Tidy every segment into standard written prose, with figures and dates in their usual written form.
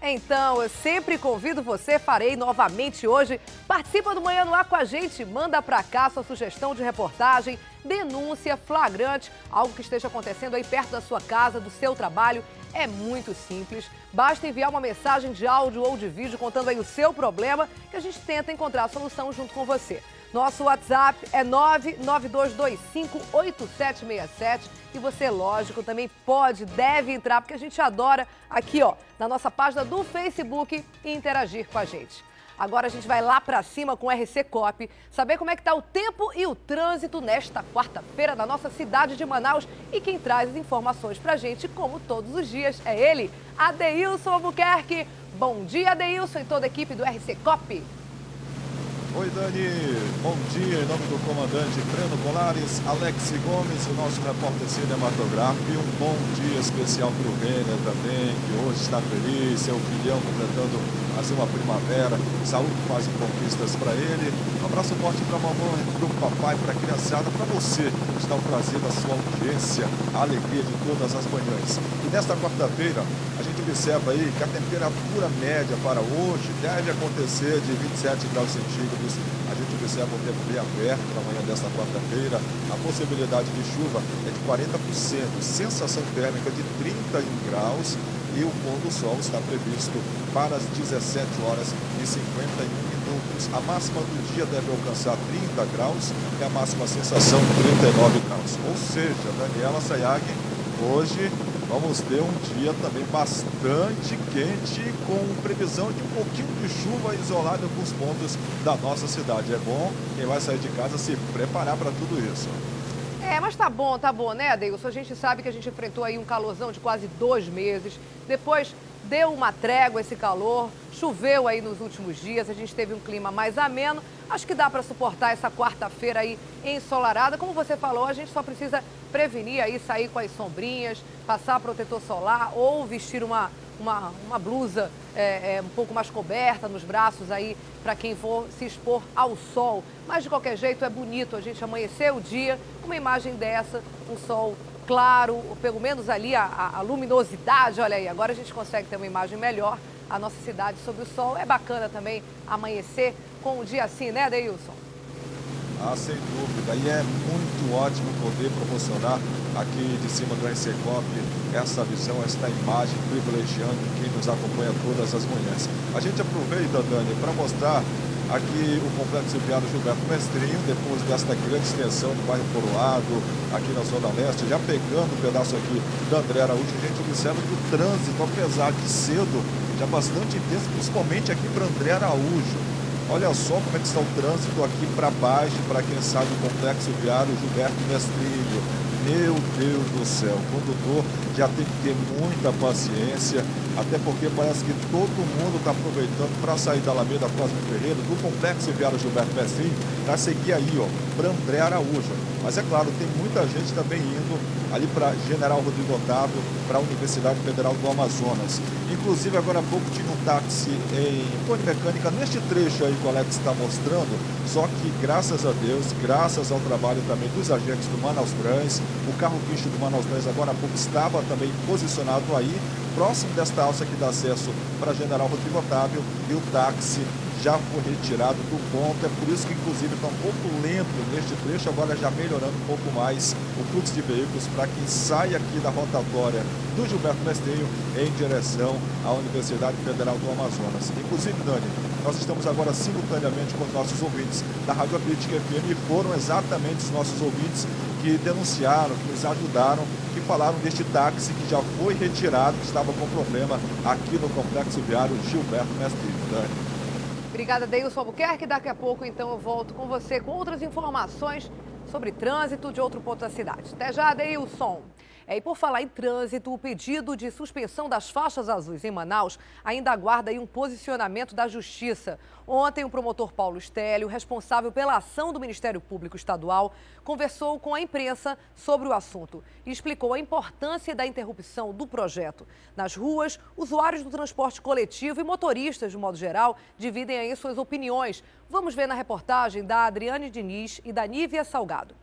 Então, eu sempre convido você, farei novamente hoje. Participa do Manhã no Ar com a gente, manda pra cá sua sugestão de reportagem, denúncia, flagrante, algo que esteja acontecendo aí perto da sua casa, do seu trabalho. É muito simples, basta enviar uma mensagem de áudio ou de vídeo contando aí o seu problema que a gente tenta encontrar a solução junto com você. Nosso WhatsApp é 992258767 e você, lógico, também deve entrar, porque a gente adora aqui, ó, na nossa página do Facebook e interagir com a gente. Agora a gente vai lá pra cima com o RC Cop, saber como é que tá o tempo e o trânsito nesta quarta-feira na nossa cidade de Manaus. E quem traz as informações pra gente, como todos os dias, é ele, Adeilson Albuquerque. Bom dia, Adeilson, e toda a equipe do RC Cop. Oi, Dani. Bom dia. Em nome do comandante Breno Colares, Alex Gomes, o nosso repórter cinematográfico. E um bom dia especial para o Renner também, que hoje está feliz, seu filhão completando uma primavera. Saúde, paz e conquistas para ele. Um abraço forte para a mamãe, para o papai, para a criançada, para você. Está o prazer da sua audiência, a alegria de todas as manhãs. E nesta quarta-feira, a gente observa aí que a temperatura média para hoje deve acontecer de 27 graus centígrados. A gente observa o tempo bem aberto na manhã desta quarta-feira. A possibilidade de chuva é de 40%, sensação térmica de 31 graus e o pôr do sol está previsto para as 17 horas e 51 minutos. A máxima do dia deve alcançar 30 graus e a máxima sensação 39 graus. Ou seja, Daniela Sayag, hoje vamos ter um dia também bastante quente, com previsão de um pouquinho de chuva isolada em alguns pontos da nossa cidade. É bom quem vai sair de casa se preparar para tudo isso. Mas tá bom, né, Adeilson? A gente sabe que a gente enfrentou aí um calorzão de quase 2 meses. Depois deu uma trégua esse calor, choveu aí nos últimos dias, a gente teve um clima mais ameno. Acho que dá para suportar essa quarta-feira aí ensolarada. Como você falou, a gente só precisa prevenir aí, sair com as sombrinhas, passar protetor solar ou vestir uma blusa um pouco mais coberta nos braços aí para quem for se expor ao sol. Mas de qualquer jeito é bonito a gente amanhecer o dia com uma imagem dessa, um sol claro, pelo menos ali a luminosidade, olha aí, agora a gente consegue ter uma imagem melhor, a nossa cidade sob o sol. É bacana também amanhecer com um dia assim, né, Adeilson? Sem dúvida, e é muito ótimo poder proporcionar aqui de cima do RC Cop essa visão, esta imagem privilegiando quem nos acompanha todas as manhãs. A gente aproveita, Dani, para mostrar aqui o Complexo Viário Gilberto Mestrinho, depois desta grande extensão do bairro Coroado, aqui na Zona Leste, já pegando um pedaço aqui da André Araújo. A gente observa que o trânsito, apesar de cedo, já bastante intenso, principalmente aqui para André Araújo. Olha só como é que está o trânsito aqui para baixo, para quem sabe o Complexo Viário Gilberto Mestrinho. Meu Deus do céu, o condutor já tem que ter muita paciência, até porque parece que todo mundo está aproveitando para sair da Alameda Cosme Ferreira, do Complexo Viário Gilberto Mestrinho, para seguir aí, ó, para André Araújo. Mas é claro, tem muita gente também indo ali para General Rodrigo Otávio, para a Universidade Federal do Amazonas. Inclusive, agora há pouco tinha um táxi em Cone Mecânica, neste trecho aí que o Alex está mostrando, só que graças a Deus, graças ao trabalho também dos agentes do Manaus Trans, o carro guincho do Manaus Trans agora há pouco estava também posicionado aí, próximo desta alça que dá acesso para General Rodrigo Otávio, e o táxi já foi retirado do ponto. É por isso que inclusive está um pouco lento neste trecho, agora já melhorando um pouco mais o fluxo de veículos para quem sai aqui da rotatória do Gilberto Mestrinho em direção à Universidade Federal do Amazonas. Inclusive, Dani, nós estamos agora simultaneamente com os nossos ouvintes da Rádio Crítica FM, e foram exatamente os nossos ouvintes que denunciaram, que nos ajudaram, que falaram deste táxi que já foi retirado, que estava com problema aqui no Complexo Viário Gilberto Mestrinho. Dani. Obrigada, Adeilson Albuquerque. Daqui a pouco, então, eu volto com você com outras informações sobre trânsito de outro ponto da cidade. Até já, Adeilson. E por falar em trânsito, o pedido de suspensão das faixas azuis em Manaus ainda aguarda aí um posicionamento da Justiça. Ontem, o promotor Paulo Stélio, responsável pela ação do Ministério Público Estadual, conversou com a imprensa sobre o assunto e explicou a importância da interrupção do projeto. Nas ruas, usuários do transporte coletivo e motoristas, de modo geral, dividem aí suas opiniões. Vamos ver na reportagem da Adriane Diniz e da Nívia Salgado.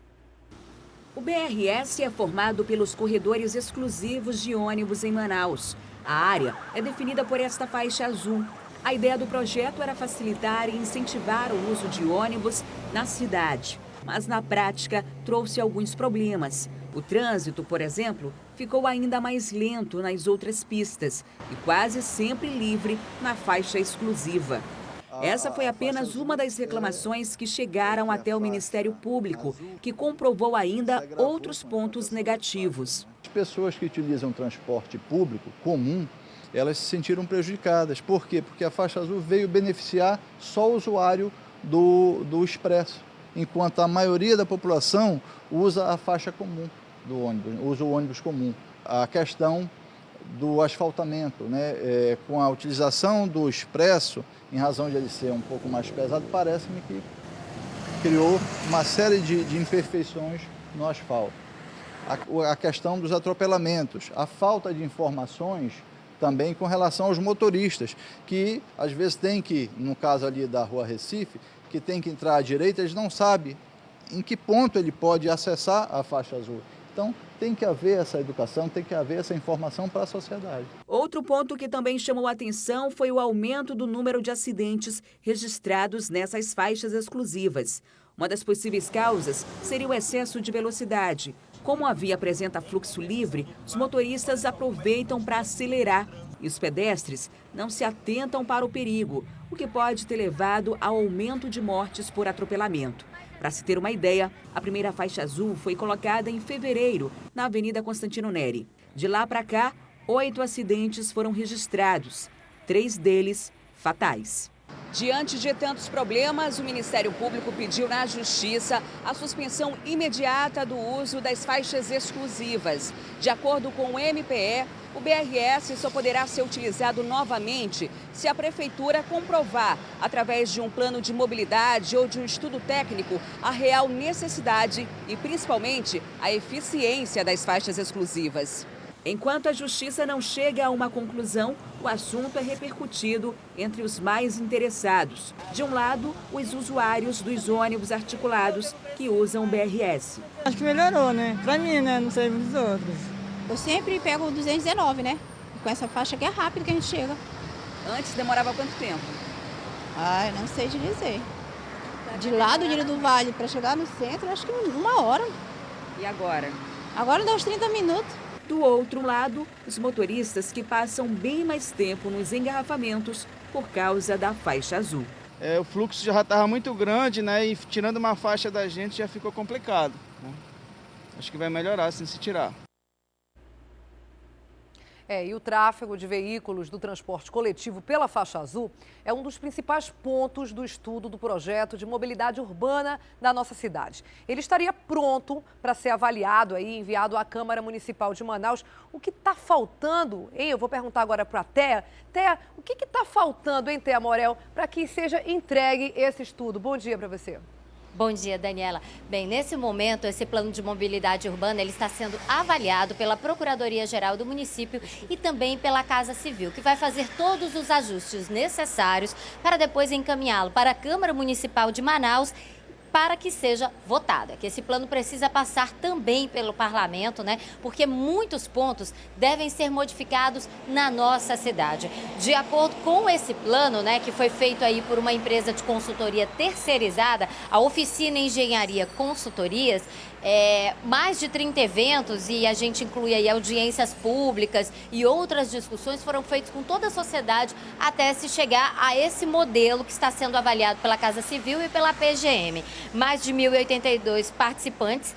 O BRS é formado pelos corredores exclusivos de ônibus em Manaus. A área é definida por esta faixa azul. A ideia do projeto era facilitar e incentivar o uso de ônibus na cidade. Mas na prática trouxe alguns problemas. O trânsito, por exemplo, ficou ainda mais lento nas outras pistas e quase sempre livre na faixa exclusiva. Essa foi apenas uma das reclamações que chegaram até o Ministério Público, que comprovou ainda outros pontos negativos. As pessoas que utilizam o transporte público comum, elas se sentiram prejudicadas. Por quê? Porque a faixa azul veio beneficiar só o usuário do expresso, enquanto a maioria da população usa a faixa comum do ônibus, usa o ônibus comum. A questão do asfaltamento, né? Com a utilização do expresso, em razão de ele ser um pouco mais pesado, parece-me que criou uma série de imperfeições no asfalto. A questão dos atropelamentos, a falta de informações também com relação aos motoristas, que às vezes tem que, no caso ali da Rua Recife, que tem que entrar à direita, eles não sabem em que ponto ele pode acessar a faixa azul. Então, tem que haver essa educação, tem que haver essa informação para a sociedade. Outro ponto que também chamou a atenção foi o aumento do número de acidentes registrados nessas faixas exclusivas. Uma das possíveis causas seria o excesso de velocidade. Como a via apresenta fluxo livre, os motoristas aproveitam para acelerar e os pedestres não se atentam para o perigo, o que pode ter levado ao aumento de mortes por atropelamento. Para se ter uma ideia, a primeira faixa azul foi colocada em fevereiro, na Avenida Constantino Neri. De lá para cá, 8 acidentes foram registrados, 3 deles fatais. Diante de tantos problemas, o Ministério Público pediu na Justiça a suspensão imediata do uso das faixas exclusivas. De acordo com o MPE, o BRS só poderá ser utilizado novamente se a Prefeitura comprovar, através de um plano de mobilidade ou de um estudo técnico, a real necessidade e, principalmente, a eficiência das faixas exclusivas. Enquanto a Justiça não chega a uma conclusão, o assunto é repercutido entre os mais interessados. De um lado, os usuários dos ônibus articulados que usam o BRS. Acho que melhorou, né? Pra mim, né? Não sei os outros. Eu sempre pego o 219, né? Com essa faixa que é rápido que a gente chega. Antes demorava quanto tempo? Ah, eu não sei te dizer. De lá do Ilha do Vale para chegar no centro, acho que 1 hora. E agora? Agora dá uns 30 minutos. Do outro lado, os motoristas que passam bem mais tempo nos engarrafamentos por causa da faixa azul. O fluxo já estava muito grande, né? E tirando uma faixa da gente já ficou complicado, né? Acho que vai melhorar assim se tirar. E o tráfego de veículos do transporte coletivo pela faixa azul é um dos principais pontos do estudo do projeto de mobilidade urbana da nossa cidade. Ele estaria pronto para ser avaliado e enviado à Câmara Municipal de Manaus. O que está faltando, hein? Eu vou perguntar agora para a Thea. Thea, o que está faltando, hein, Thea Morel, para que seja entregue esse estudo? Bom dia para você. Bom dia, Daniela. Bem, nesse momento, esse plano de mobilidade urbana ele está sendo avaliado pela Procuradoria-Geral do município e também pela Casa Civil, que vai fazer todos os ajustes necessários para depois encaminhá-lo para a Câmara Municipal de Manaus para que seja votada, que esse plano precisa passar também pelo parlamento, né? Porque muitos pontos devem ser modificados na nossa cidade. De acordo com esse plano, né, que foi feito aí por uma empresa de consultoria terceirizada, a Oficina Engenharia Consultorias, mais de 30 eventos, e a gente inclui aí audiências públicas e outras discussões, foram feitas com toda a sociedade até se chegar a esse modelo que está sendo avaliado pela Casa Civil e pela PGM. Mais de 1.082 participantes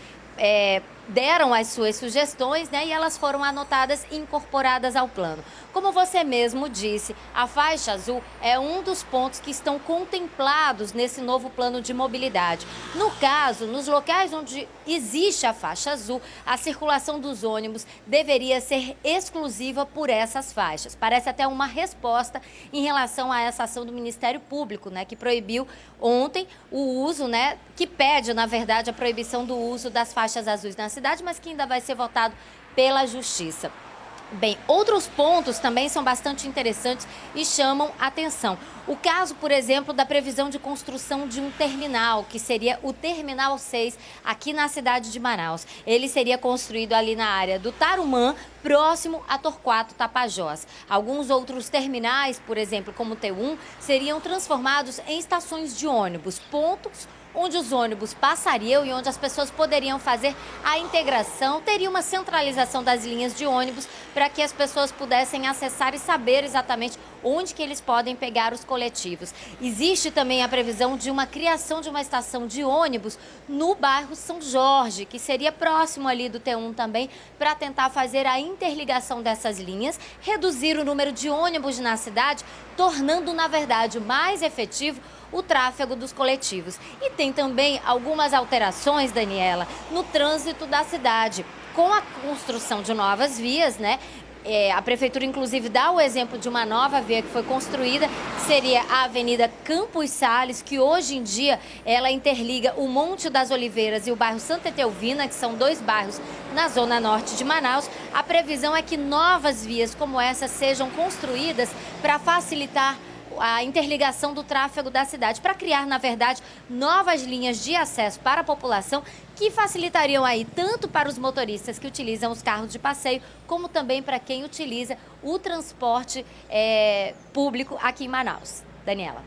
deram as suas sugestões, né, e elas foram anotadas e incorporadas ao plano. Como você mesmo disse, a faixa azul é um dos pontos que estão contemplados nesse novo plano de mobilidade. No caso, nos locais onde existe a faixa azul, a circulação dos ônibus deveria ser exclusiva por essas faixas. Parece até uma resposta em relação a essa ação do Ministério Público, né, que proibiu ontem o uso, né, que pede, na verdade, a proibição do uso das faixas azuis na cidade, mas que ainda vai ser votado pela Justiça. Bem, outros pontos também são bastante interessantes e chamam atenção. O caso, por exemplo, da previsão de construção de um terminal, que seria o Terminal 6, aqui na cidade de Manaus. Ele seria construído ali na área do Tarumã, próximo a Torquato Tapajós. Alguns outros terminais, por exemplo, como o T1, seriam transformados em estações de ônibus, pontos onde os ônibus passariam e onde as pessoas poderiam fazer a integração, teria uma centralização das linhas de ônibus para que as pessoas pudessem acessar e saber exatamente onde que eles podem pegar os coletivos. Existe também a previsão de uma criação de uma estação de ônibus no bairro São Jorge, que seria próximo ali do T1 também, para tentar fazer a interligação dessas linhas, reduzir o número de ônibus na cidade, tornando, na verdade, mais efetivo o tráfego dos coletivos. E tem também algumas alterações, Daniela, no trânsito da cidade. Com a construção de novas vias, né? A prefeitura, inclusive, dá o exemplo de uma nova via que foi construída, seria a Avenida Campos Sales, que hoje em dia ela interliga o Monte das Oliveiras e o bairro Santa Etelvina, que são 2 bairros na zona norte de Manaus. A previsão é que novas vias como essa sejam construídas para facilitar a interligação do tráfego da cidade, para criar, na verdade, novas linhas de acesso para a população que facilitariam aí tanto para os motoristas que utilizam os carros de passeio, como também para quem utiliza o transporte público aqui em Manaus. Daniela.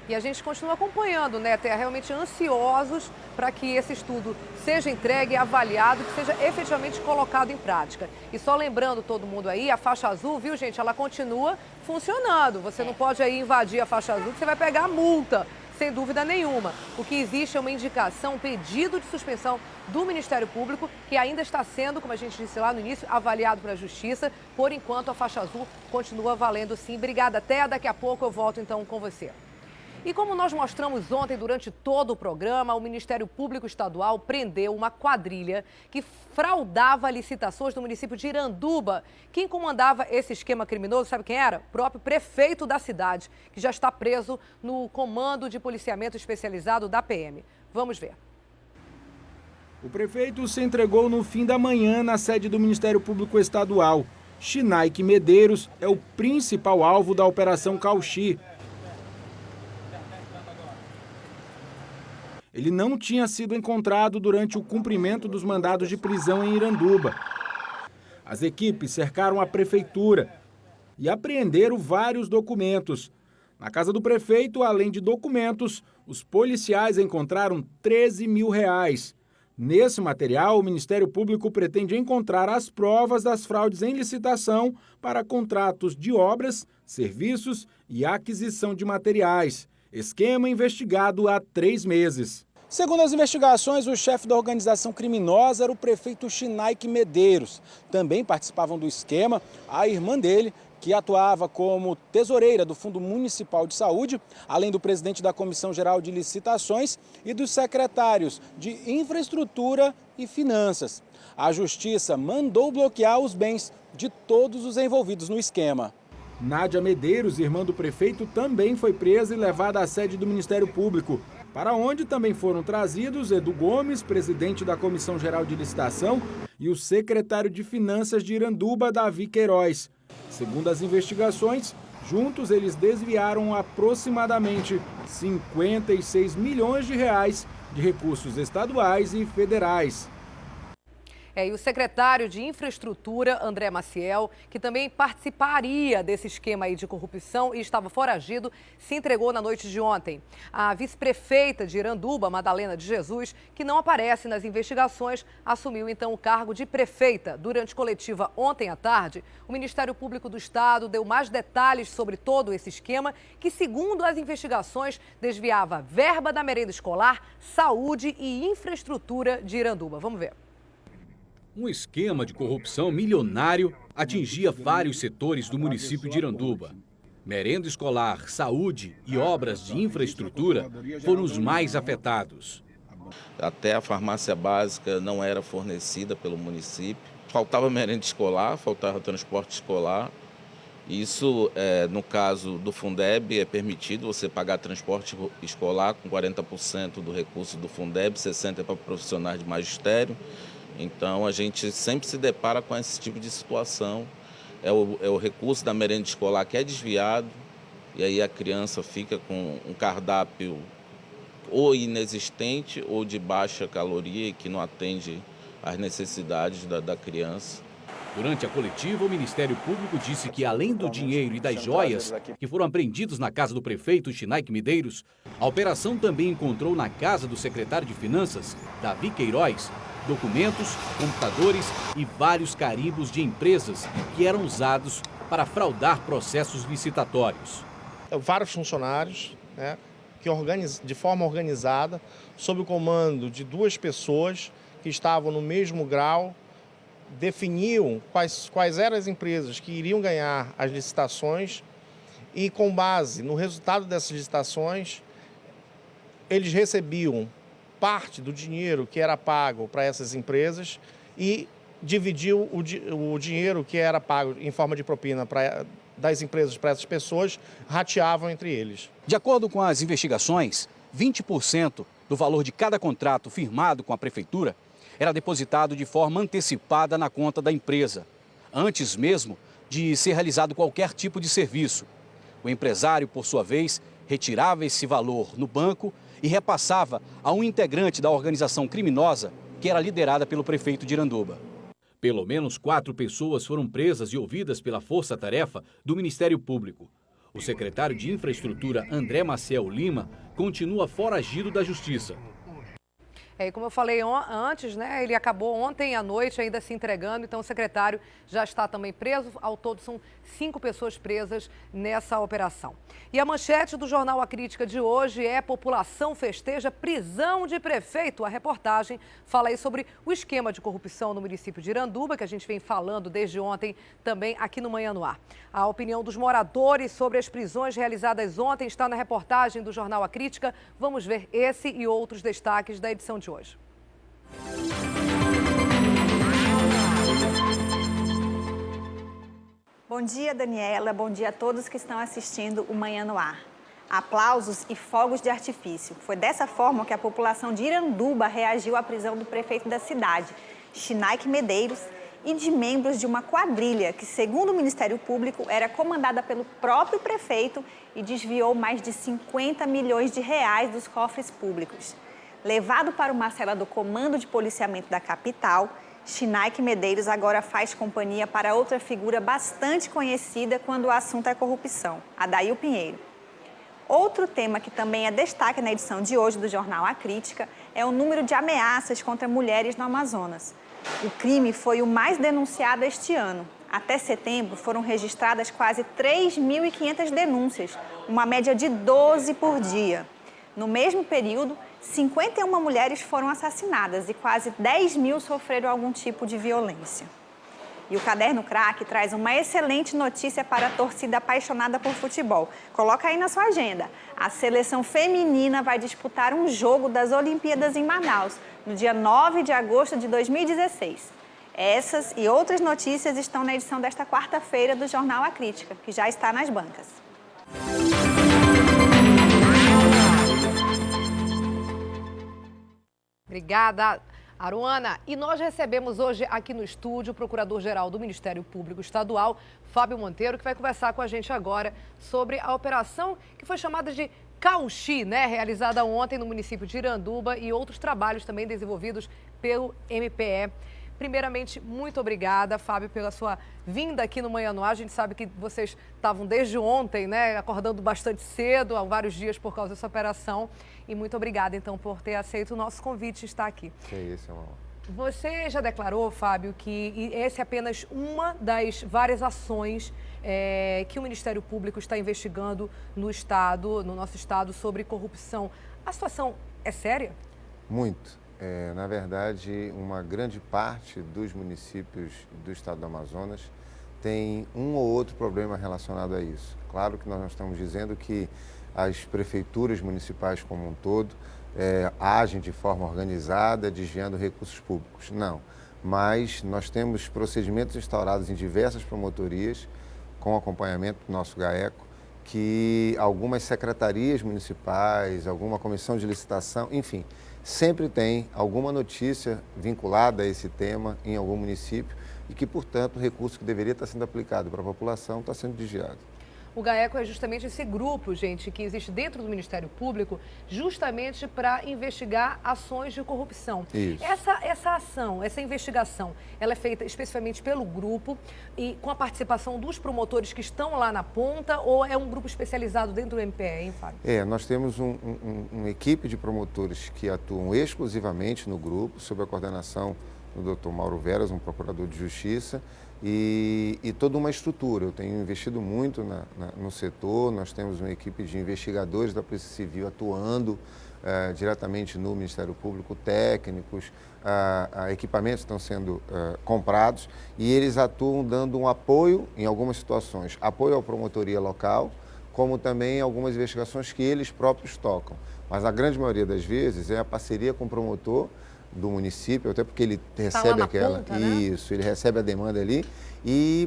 E a gente continua acompanhando, né, Até realmente ansiosos para que esse estudo seja entregue, avaliado, que seja efetivamente colocado em prática. E só lembrando todo mundo aí, a faixa azul, viu, gente, ela continua funcionando. Você não pode aí invadir a faixa azul, que você vai pegar a multa, sem dúvida nenhuma. O que existe é uma indicação, um pedido de suspensão do Ministério Público, que ainda está sendo, como a gente disse lá no início, avaliado pela Justiça. Por enquanto, a faixa azul continua valendo sim. Obrigada, Té. Daqui a pouco eu volto então com você. E como nós mostramos ontem durante todo o programa, o Ministério Público Estadual prendeu uma quadrilha que fraudava licitações do município de Iranduba. Quem comandava esse esquema criminoso, sabe quem era? O próprio prefeito da cidade, que já está preso no Comando de Policiamento Especializado da PM. Vamos ver. O prefeito se entregou no fim da manhã na sede do Ministério Público Estadual. Shinaik Medeiros é o principal alvo da Operação Cauchi. Ele não tinha sido encontrado durante o cumprimento dos mandados de prisão em Iranduba. As equipes cercaram a prefeitura e apreenderam vários documentos. Na casa do prefeito, além de documentos, os policiais encontraram R$13 mil. Nesse material, o Ministério Público pretende encontrar as provas das fraudes em licitação para contratos de obras, serviços e aquisição de materiais. Esquema investigado há 3 meses. Segundo as investigações, o chefe da organização criminosa era o prefeito Shinaik Medeiros. Também participavam do esquema a irmã dele, que atuava como tesoureira do Fundo Municipal de Saúde, além do presidente da Comissão Geral de Licitações e dos secretários de Infraestrutura e Finanças. A Justiça mandou bloquear os bens de todos os envolvidos no esquema. Nádia Medeiros, irmã do prefeito, também foi presa e levada à sede do Ministério Público, para onde também foram trazidos Edu Gomes, presidente da Comissão Geral de Licitação, e o secretário de Finanças de Iranduba, Davi Queiroz. Segundo as investigações, juntos eles desviaram aproximadamente R$56 milhões de recursos estaduais e federais. E o secretário de Infraestrutura, André Maciel, que também participaria desse esquema aí de corrupção e estava foragido, se entregou na noite de ontem. A vice-prefeita de Iranduba, Madalena de Jesus, que não aparece nas investigações, assumiu então o cargo de prefeita. Durante coletiva ontem à tarde, o Ministério Público do Estado deu mais detalhes sobre todo esse esquema, que, segundo as investigações, desviava verba da merenda escolar, saúde e infraestrutura de Iranduba. Vamos ver. Um esquema de corrupção milionário atingia vários setores do município de Iranduba. Merenda escolar, saúde e obras de infraestrutura foram os mais afetados. Até a farmácia básica não era fornecida pelo município. Faltava merenda escolar, faltava transporte escolar. Isso, no caso do Fundeb, é permitido você pagar transporte escolar com 40% do recurso do Fundeb, 60% para profissionais de magistério. Então, a gente sempre se depara com esse tipo de situação é o recurso da merenda escolar que é desviado, e aí a criança fica com um cardápio ou inexistente ou de baixa caloria, que não atende às necessidades da criança. Durante a coletiva, o Ministério Público disse que, além do dinheiro e das joias que foram apreendidos na casa do prefeito Schneik Medeiros, a operação também encontrou na casa do secretário de Finanças, Davi Queiroz, documentos, computadores e vários carimbos de empresas que eram usados para fraudar processos licitatórios. Vários funcionários, né, que de forma organizada, sob o comando de 2 pessoas que estavam no mesmo grau, definiam quais eram as empresas que iriam ganhar as licitações e, com base no resultado dessas licitações, eles recebiam parte do dinheiro que era pago para essas empresas e dividiu o dinheiro que era pago em forma de propina das empresas para essas pessoas, rateavam entre eles. De acordo com as investigações, 20% do valor de cada contrato firmado com a prefeitura era depositado de forma antecipada na conta da empresa, antes mesmo de ser realizado qualquer tipo de serviço. O empresário, por sua vez, retirava esse valor no banco e repassava a um integrante da organização criminosa que era liderada pelo prefeito de Iranduba. Pelo menos 4 pessoas foram presas e ouvidas pela Força-Tarefa do Ministério Público. O secretário de Infraestrutura, André Maciel Lima, continua foragido da Justiça. E como eu falei antes, né, ele acabou ontem à noite ainda se entregando, então o secretário já está também preso. Ao todo são 5 pessoas presas nessa operação. E a manchete do Jornal A Crítica de hoje é: população festeja prisão de prefeito. A reportagem fala aí sobre o esquema de corrupção no município de Iranduba, que a gente vem falando desde ontem também aqui no Manhã no Ar. A opinião dos moradores sobre as prisões realizadas ontem está na reportagem do Jornal A Crítica. Vamos ver esse e outros destaques da edição de hoje. Bom dia, Daniela. Bom dia a todos que estão assistindo o Manhã no Ar. Aplausos e fogos de artifício. Foi dessa forma que a população de Iranduba reagiu à prisão do prefeito da cidade, Schneik Medeiros, e de membros de uma quadrilha que, segundo o Ministério Público, era comandada pelo próprio prefeito e desviou mais de 50 milhões de reais dos cofres públicos. Levado para uma cela do Comando de Policiamento da capital, Schneik Medeiros agora faz companhia para outra figura bastante conhecida quando o assunto é corrupção, Adail Pinheiro. Outro tema que também é destaque na edição de hoje do Jornal A Crítica é o número de ameaças contra mulheres no Amazonas. O crime foi o mais denunciado este ano. Até setembro foram registradas quase 3.500 denúncias, uma média de 12 por dia. No mesmo período, 51 mulheres foram assassinadas e quase 10.000 sofreram algum tipo de violência. E o Caderno Craque traz uma excelente notícia para a torcida apaixonada por futebol. Coloca aí na sua agenda. A seleção feminina vai disputar um jogo das Olimpíadas em Manaus, no dia 9 de agosto de 2016. Essas e outras notícias estão na edição desta quarta-feira do Jornal A Crítica, que já está nas bancas. Obrigada, Aruana. E nós recebemos hoje aqui no estúdio o Procurador-Geral do Ministério Público Estadual, Fábio Monteiro, que vai conversar com a gente agora sobre a operação que foi chamada de Cauxi, né? Realizada ontem no município de Iranduba, e outros trabalhos também desenvolvidos pelo MPE. Primeiramente, muito obrigada, Fábio, pela sua vinda aqui no Manhã no Ar. A gente sabe que vocês estavam desde ontem, né, acordando bastante cedo, há vários dias por causa dessa operação. E muito obrigada, então, por ter aceito o nosso convite e estar aqui. Que isso, é uma honra. Você já declarou, Fábio, que essa é apenas uma das várias ações que o Ministério Público está investigando no Estado, no nosso Estado, sobre corrupção. A situação é séria? Muito. Na verdade, uma grande parte dos municípios do estado do Amazonas tem um ou outro problema relacionado a isso. Claro que nós não estamos dizendo que as prefeituras municipais como um todo agem de forma organizada, desviando recursos públicos. Não, mas nós temos procedimentos instaurados em diversas promotorias, com acompanhamento do nosso GAECO, que algumas secretarias municipais, alguma comissão de licitação, enfim, sempre tem alguma notícia vinculada a esse tema em algum município, e que, portanto, o recurso que deveria estar sendo aplicado para a população está sendo desviado. O GAECO é justamente esse grupo, gente, que existe dentro do Ministério Público, justamente para investigar ações de corrupção. Isso. Essa ação, essa investigação, ela é feita especificamente pelo grupo e com a participação dos promotores que estão lá na ponta, ou é um grupo especializado dentro do MPE, hein, Fábio? Nós temos uma equipe de promotores que atuam exclusivamente no grupo, sob a coordenação do Dr. Mauro Veras, um procurador de justiça, e toda uma estrutura. Eu tenho investido muito no setor, nós temos uma equipe de investigadores da Polícia Civil atuando diretamente no Ministério Público, técnicos, equipamentos estão sendo comprados e eles atuam dando um apoio em algumas situações, apoio à promotoria local, como também algumas investigações que eles próprios tocam. Mas a grande maioria das vezes é a parceria com o promotor do município, até porque ele recebe aquela... Ponta, né? Isso, ele recebe a demanda ali.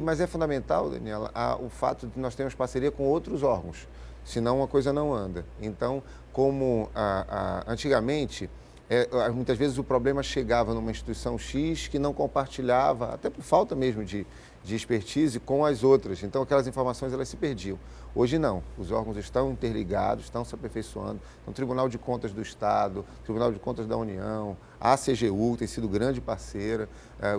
Mas é fundamental, Daniela, o fato de nós termos parceria com outros órgãos, senão a coisa não anda. Então, como antigamente, muitas vezes o problema chegava numa instituição X que não compartilhava, até por falta mesmo de expertise, com as outras. Então, aquelas informações elas se perdiam. Hoje não, os órgãos estão interligados, estão se aperfeiçoando. Então, o Tribunal de Contas do Estado, o Tribunal de Contas da União, a CGU tem sido grande parceira,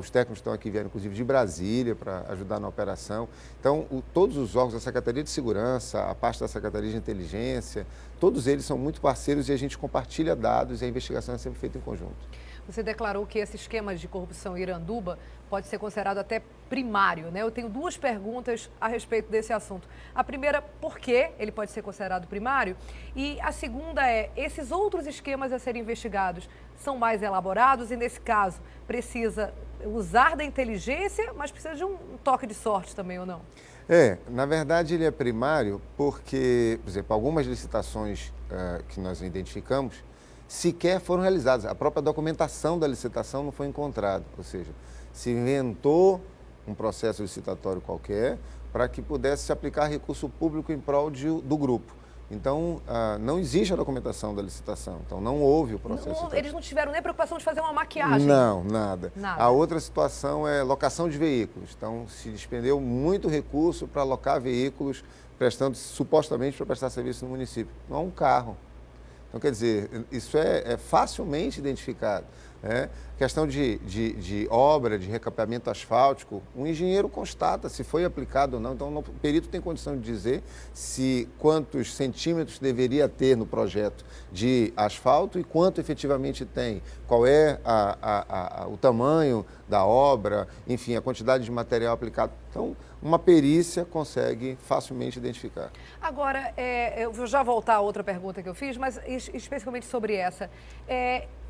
os técnicos estão aqui, vieram inclusive de Brasília para ajudar na operação. Então, todos os órgãos, a Secretaria de Segurança, a parte da Secretaria de Inteligência, todos eles são muito parceiros e a gente compartilha dados e a investigação é sempre feita em conjunto. Você declarou que esse esquema de corrupção em Iranduba pode ser considerado até primário, né? Eu tenho duas perguntas a respeito desse assunto. A primeira, por que ele pode ser considerado primário? E a segunda é, esses outros esquemas a serem investigados são mais elaborados e, nesse caso, precisa usar da inteligência, mas precisa de um toque de sorte também, ou não? Na verdade, ele é primário porque, por exemplo, algumas licitações que nós identificamos sequer foram realizadas. A própria documentação da licitação não foi encontrada, ou seja, se inventou um processo licitatório qualquer para que pudesse se aplicar recurso público em prol do grupo. Então, não existe a documentação da licitação, então não houve o processo. Eles não tiveram nem preocupação de fazer uma maquiagem? Não, nada. A outra situação é locação de veículos. Então, se despendeu muito recurso para alocar veículos, supostamente para prestar serviço no município. Não é um carro. Então, quer dizer, isso é facilmente identificado. Questão de obra, de recapeamento asfáltico, um engenheiro constata se foi aplicado ou não. Então, o perito tem condição de dizer quantos centímetros deveria ter no projeto de asfalto e quanto efetivamente tem, qual é o tamanho da obra, enfim, a quantidade de material aplicado. Então, uma perícia consegue facilmente identificar. Agora, eu vou já voltar a outra pergunta que eu fiz, mas especificamente sobre essa.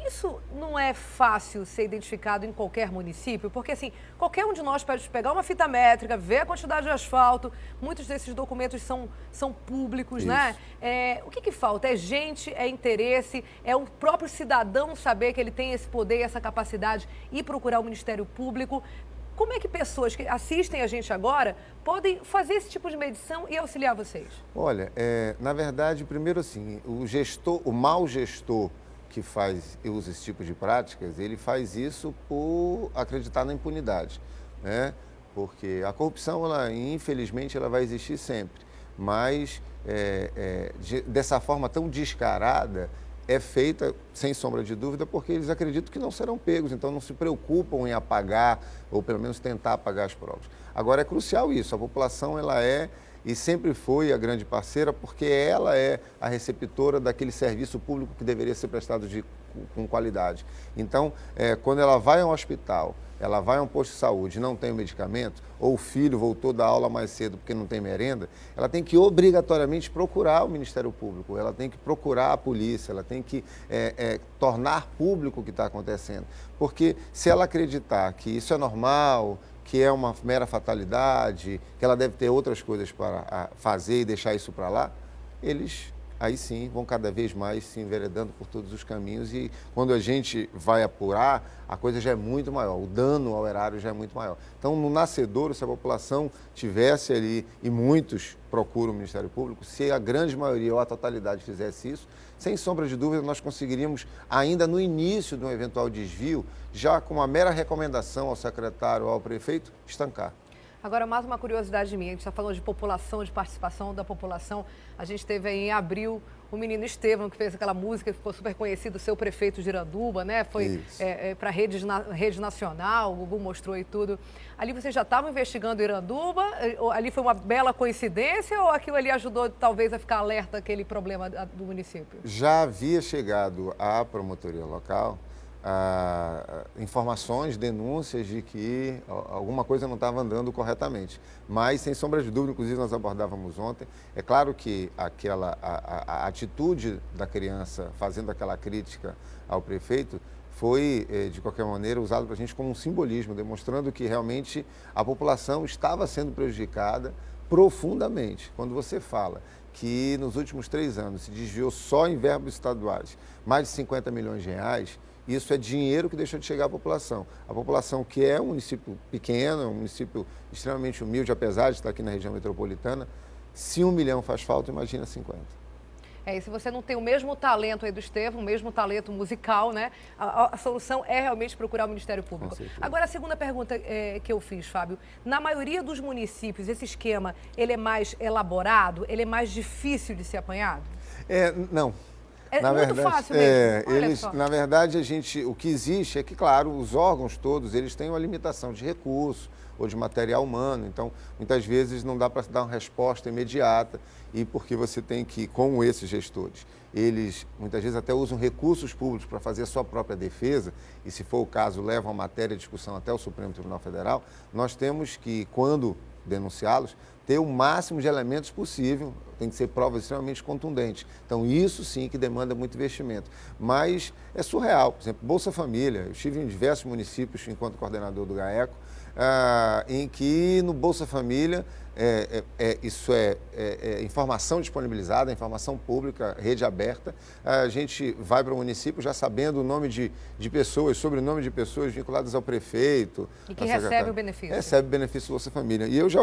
Isso não é fácil ser identificado em qualquer município? Porque, assim, qualquer um de nós pode pegar uma fita métrica, ver a quantidade de asfalto, muitos desses documentos são públicos, né? O que falta? É gente, é interesse, é o próprio cidadão saber que ele tem esse poder e essa capacidade e procurar o Ministério Público. Como é que pessoas que assistem a gente agora podem fazer esse tipo de medição e auxiliar vocês? Olha, na verdade, primeiro assim, o mau gestor que usa esse tipo de práticas, ele faz isso por acreditar na impunidade, né? Porque a corrupção, infelizmente, ela vai existir sempre, mas dessa forma tão descarada, é feita, sem sombra de dúvida, porque eles acreditam que não serão pegos, então não se preocupam em apagar, ou pelo menos tentar apagar as provas. Agora, é crucial isso, a população ela é e sempre foi a grande parceira, porque ela é a receptora daquele serviço público que deveria ser prestado com qualidade. Então, quando ela vai a um hospital, ela vai a um posto de saúde e não tem o medicamento, ou o filho voltou da aula mais cedo porque não tem merenda, ela tem que obrigatoriamente procurar o Ministério Público, ela tem que procurar a polícia, ela tem que tornar público o que está acontecendo. Porque se ela acreditar que isso é normal, que é uma mera fatalidade, que ela deve ter outras coisas para fazer e deixar isso para lá, eles aí sim vão cada vez mais se enveredando por todos os caminhos e quando a gente vai apurar, a coisa já é muito maior, o dano ao erário já é muito maior. Então, no nascedouro, se a população tivesse ali, e muitos procuram o Ministério Público, se a grande maioria ou a totalidade fizesse isso, sem sombra de dúvida, nós conseguiríamos, ainda no início de um eventual desvio, já com uma mera recomendação ao secretário ou ao prefeito, estancar. Agora, mais uma curiosidade minha, a gente está falando de população, de participação da população. A gente teve aí em abril o menino Estevão, que fez aquela música que ficou super conhecido, Seu Prefeito de Iranduba, né? Foi para a rede nacional, o Gugu mostrou e tudo. Ali vocês já estavam investigando Iranduba? Ali foi uma bela coincidência ou aquilo ali ajudou talvez a ficar alerta aquele problema do município? Já havia chegado à promotoria local informações, denúncias de que alguma coisa não estava andando corretamente. Mas, sem sombra de dúvida, inclusive nós abordávamos ontem, é claro que a atitude da criança fazendo aquela crítica ao prefeito foi, de qualquer maneira, usado para a gente como um simbolismo, demonstrando que realmente a população estava sendo prejudicada profundamente. Quando você fala que nos últimos 3 anos se desviou só em verbos estaduais mais de 50 milhões de reais, isso é dinheiro que deixou de chegar à população. A população que é um município pequeno, um município extremamente humilde, apesar de estar aqui na região metropolitana, se 1 milhão faz falta, imagina 50. E se você não tem o mesmo talento aí do Estevão, o mesmo talento musical, né? A solução é realmente procurar o Ministério Público. Agora, a segunda pergunta que eu fiz, Fábio, na maioria dos municípios, esse esquema, ele é mais elaborado, ele é mais difícil de ser apanhado? Não. É muito fácil mesmo. Na verdade, o que existe é que, claro, os órgãos todos, eles têm uma limitação de recurso ou de material humano. Então, muitas vezes não dá para dar uma resposta imediata e porque você tem que, com esses gestores, eles muitas vezes até usam recursos públicos para fazer a sua própria defesa e, se for o caso, levam a matéria de discussão até o Supremo Tribunal Federal, nós temos que, quando denunciá-los, ter o máximo de elementos possível, tem que ser provas extremamente contundentes. Então, isso sim que demanda muito investimento. Mas é surreal. Por exemplo, Bolsa Família. Eu estive em diversos municípios, enquanto coordenador do GAECO, em que no Bolsa Família, isso é informação disponibilizada, informação pública, rede aberta. A gente vai para o município já sabendo o nome de pessoas, sobrenome de pessoas vinculadas ao prefeito. E que recebe o benefício. Recebe o benefício do Bolsa Família. E eu já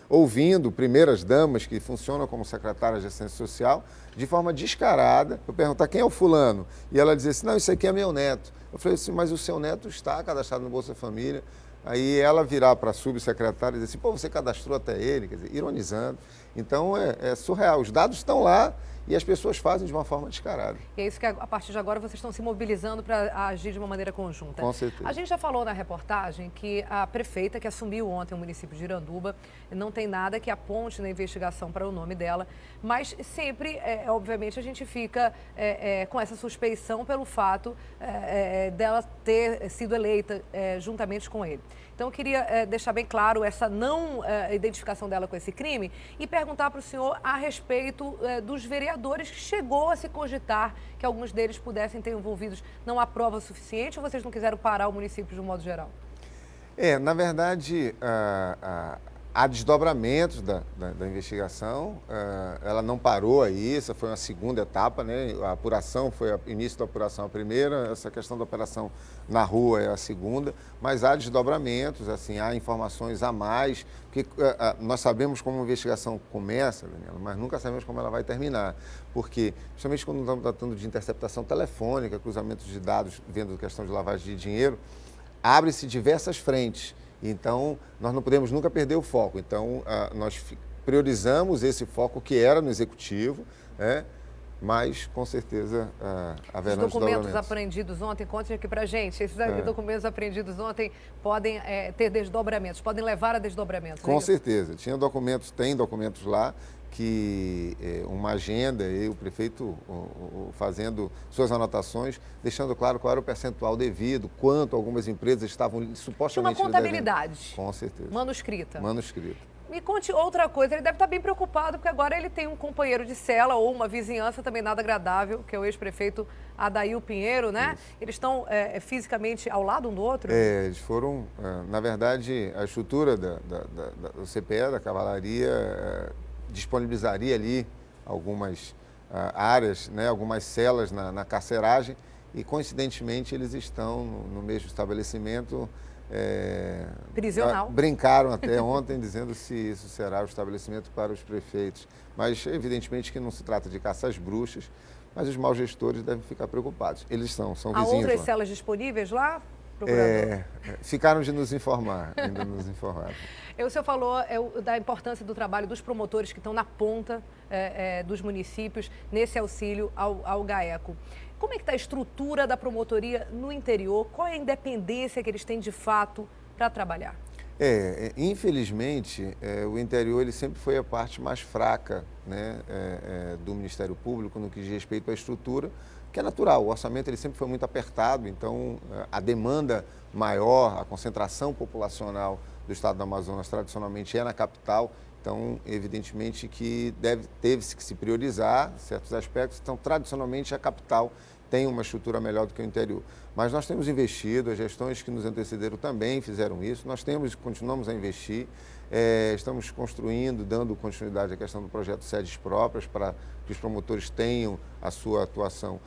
ouvindo primeiras damas que funcionam como secretárias de assistência social, de forma descarada, eu perguntar quem é o fulano? E ela dizia assim, não, isso aqui é meu neto. Eu falei assim, mas o seu neto está cadastrado no Bolsa Família. Aí ela virar para a subsecretária e dizer assim, pô, você cadastrou até ele, quer dizer, ironizando. Então, é surreal. Os dados estão lá e as pessoas fazem de uma forma descarada. E é isso que, a partir de agora, vocês estão se mobilizando para agir de uma maneira conjunta. Com certeza. A gente já falou na reportagem que a prefeita que assumiu ontem o município de Iranduba não tem nada que aponte na investigação para o nome dela, mas sempre, obviamente, a gente fica com essa suspeição pelo fato dela ter sido eleita juntamente com ele. Então, eu queria deixar bem claro essa não identificação dela com esse crime e perguntar para o senhor a respeito dos vereadores que chegou a se cogitar que alguns deles pudessem ter envolvidos. Não há prova suficiente ou vocês não quiseram parar o município de um modo geral? Na verdade, há desdobramentos da investigação, ela não parou aí, essa foi uma segunda etapa, né? A apuração foi o início da apuração a primeira, essa questão da operação na rua é a segunda, mas há desdobramentos, assim, há informações a mais, porque nós sabemos como a investigação começa, Daniela, mas nunca sabemos como ela vai terminar, porque, principalmente quando estamos tratando de interceptação telefônica, cruzamentos de dados, vendo questão de lavagem de dinheiro, abre-se diversas frentes. Então, nós não podemos nunca perder o foco. Então, nós priorizamos esse foco que era no Executivo, mas, com certeza, haverá os documentos apreendidos ontem, conte aqui para a gente, esses documentos apreendidos ontem podem ter desdobramentos, podem levar a desdobramentos. Com certeza. Tem documentos lá que uma agenda e o prefeito fazendo suas anotações, deixando claro qual era o percentual devido, quanto algumas empresas estavam supostamente... Tinha uma contabilidade. Com certeza. Manuscrita. Me conte outra coisa, ele deve estar bem preocupado, porque agora ele tem um companheiro de cela ou uma vizinhança também nada agradável, que é o ex-prefeito Adail Pinheiro, né? Isso. Eles estão fisicamente ao lado um do outro? Eles foram, na verdade, a estrutura do CPE, da Cavalaria, disponibilizaria ali algumas áreas, né, algumas celas na carceragem e, coincidentemente, eles estão no mesmo estabelecimento. Prisional. Brincaram até ontem dizendo se isso será o estabelecimento para os prefeitos. Mas, evidentemente, que não se trata de caça às bruxas, mas os maus gestores devem ficar preocupados. Eles são vizinhos. Há outras lá. celas disponíveis lá, procurador? Ficaram de nos informar, ainda nos informaram. O senhor falou da importância do trabalho dos promotores que estão na ponta dos municípios nesse auxílio ao GAECO. Como é que está a estrutura da promotoria no interior? Qual é a independência que eles têm de fato para trabalhar? Infelizmente, o interior ele sempre foi a parte mais fraca, né, do Ministério Público no que diz respeito à estrutura, que é natural. O orçamento ele sempre foi muito apertado, então a demanda maior, a concentração populacional do estado do Amazonas tradicionalmente é na capital, então evidentemente que teve-se que se priorizar certos aspectos, então tradicionalmente a capital tem uma estrutura melhor do que o interior. Mas nós temos investido, as gestões que nos antecederam também fizeram isso, nós continuamos a investir, estamos construindo, dando continuidade à questão do projeto Sedes Próprias, para que os promotores tenham a sua atuação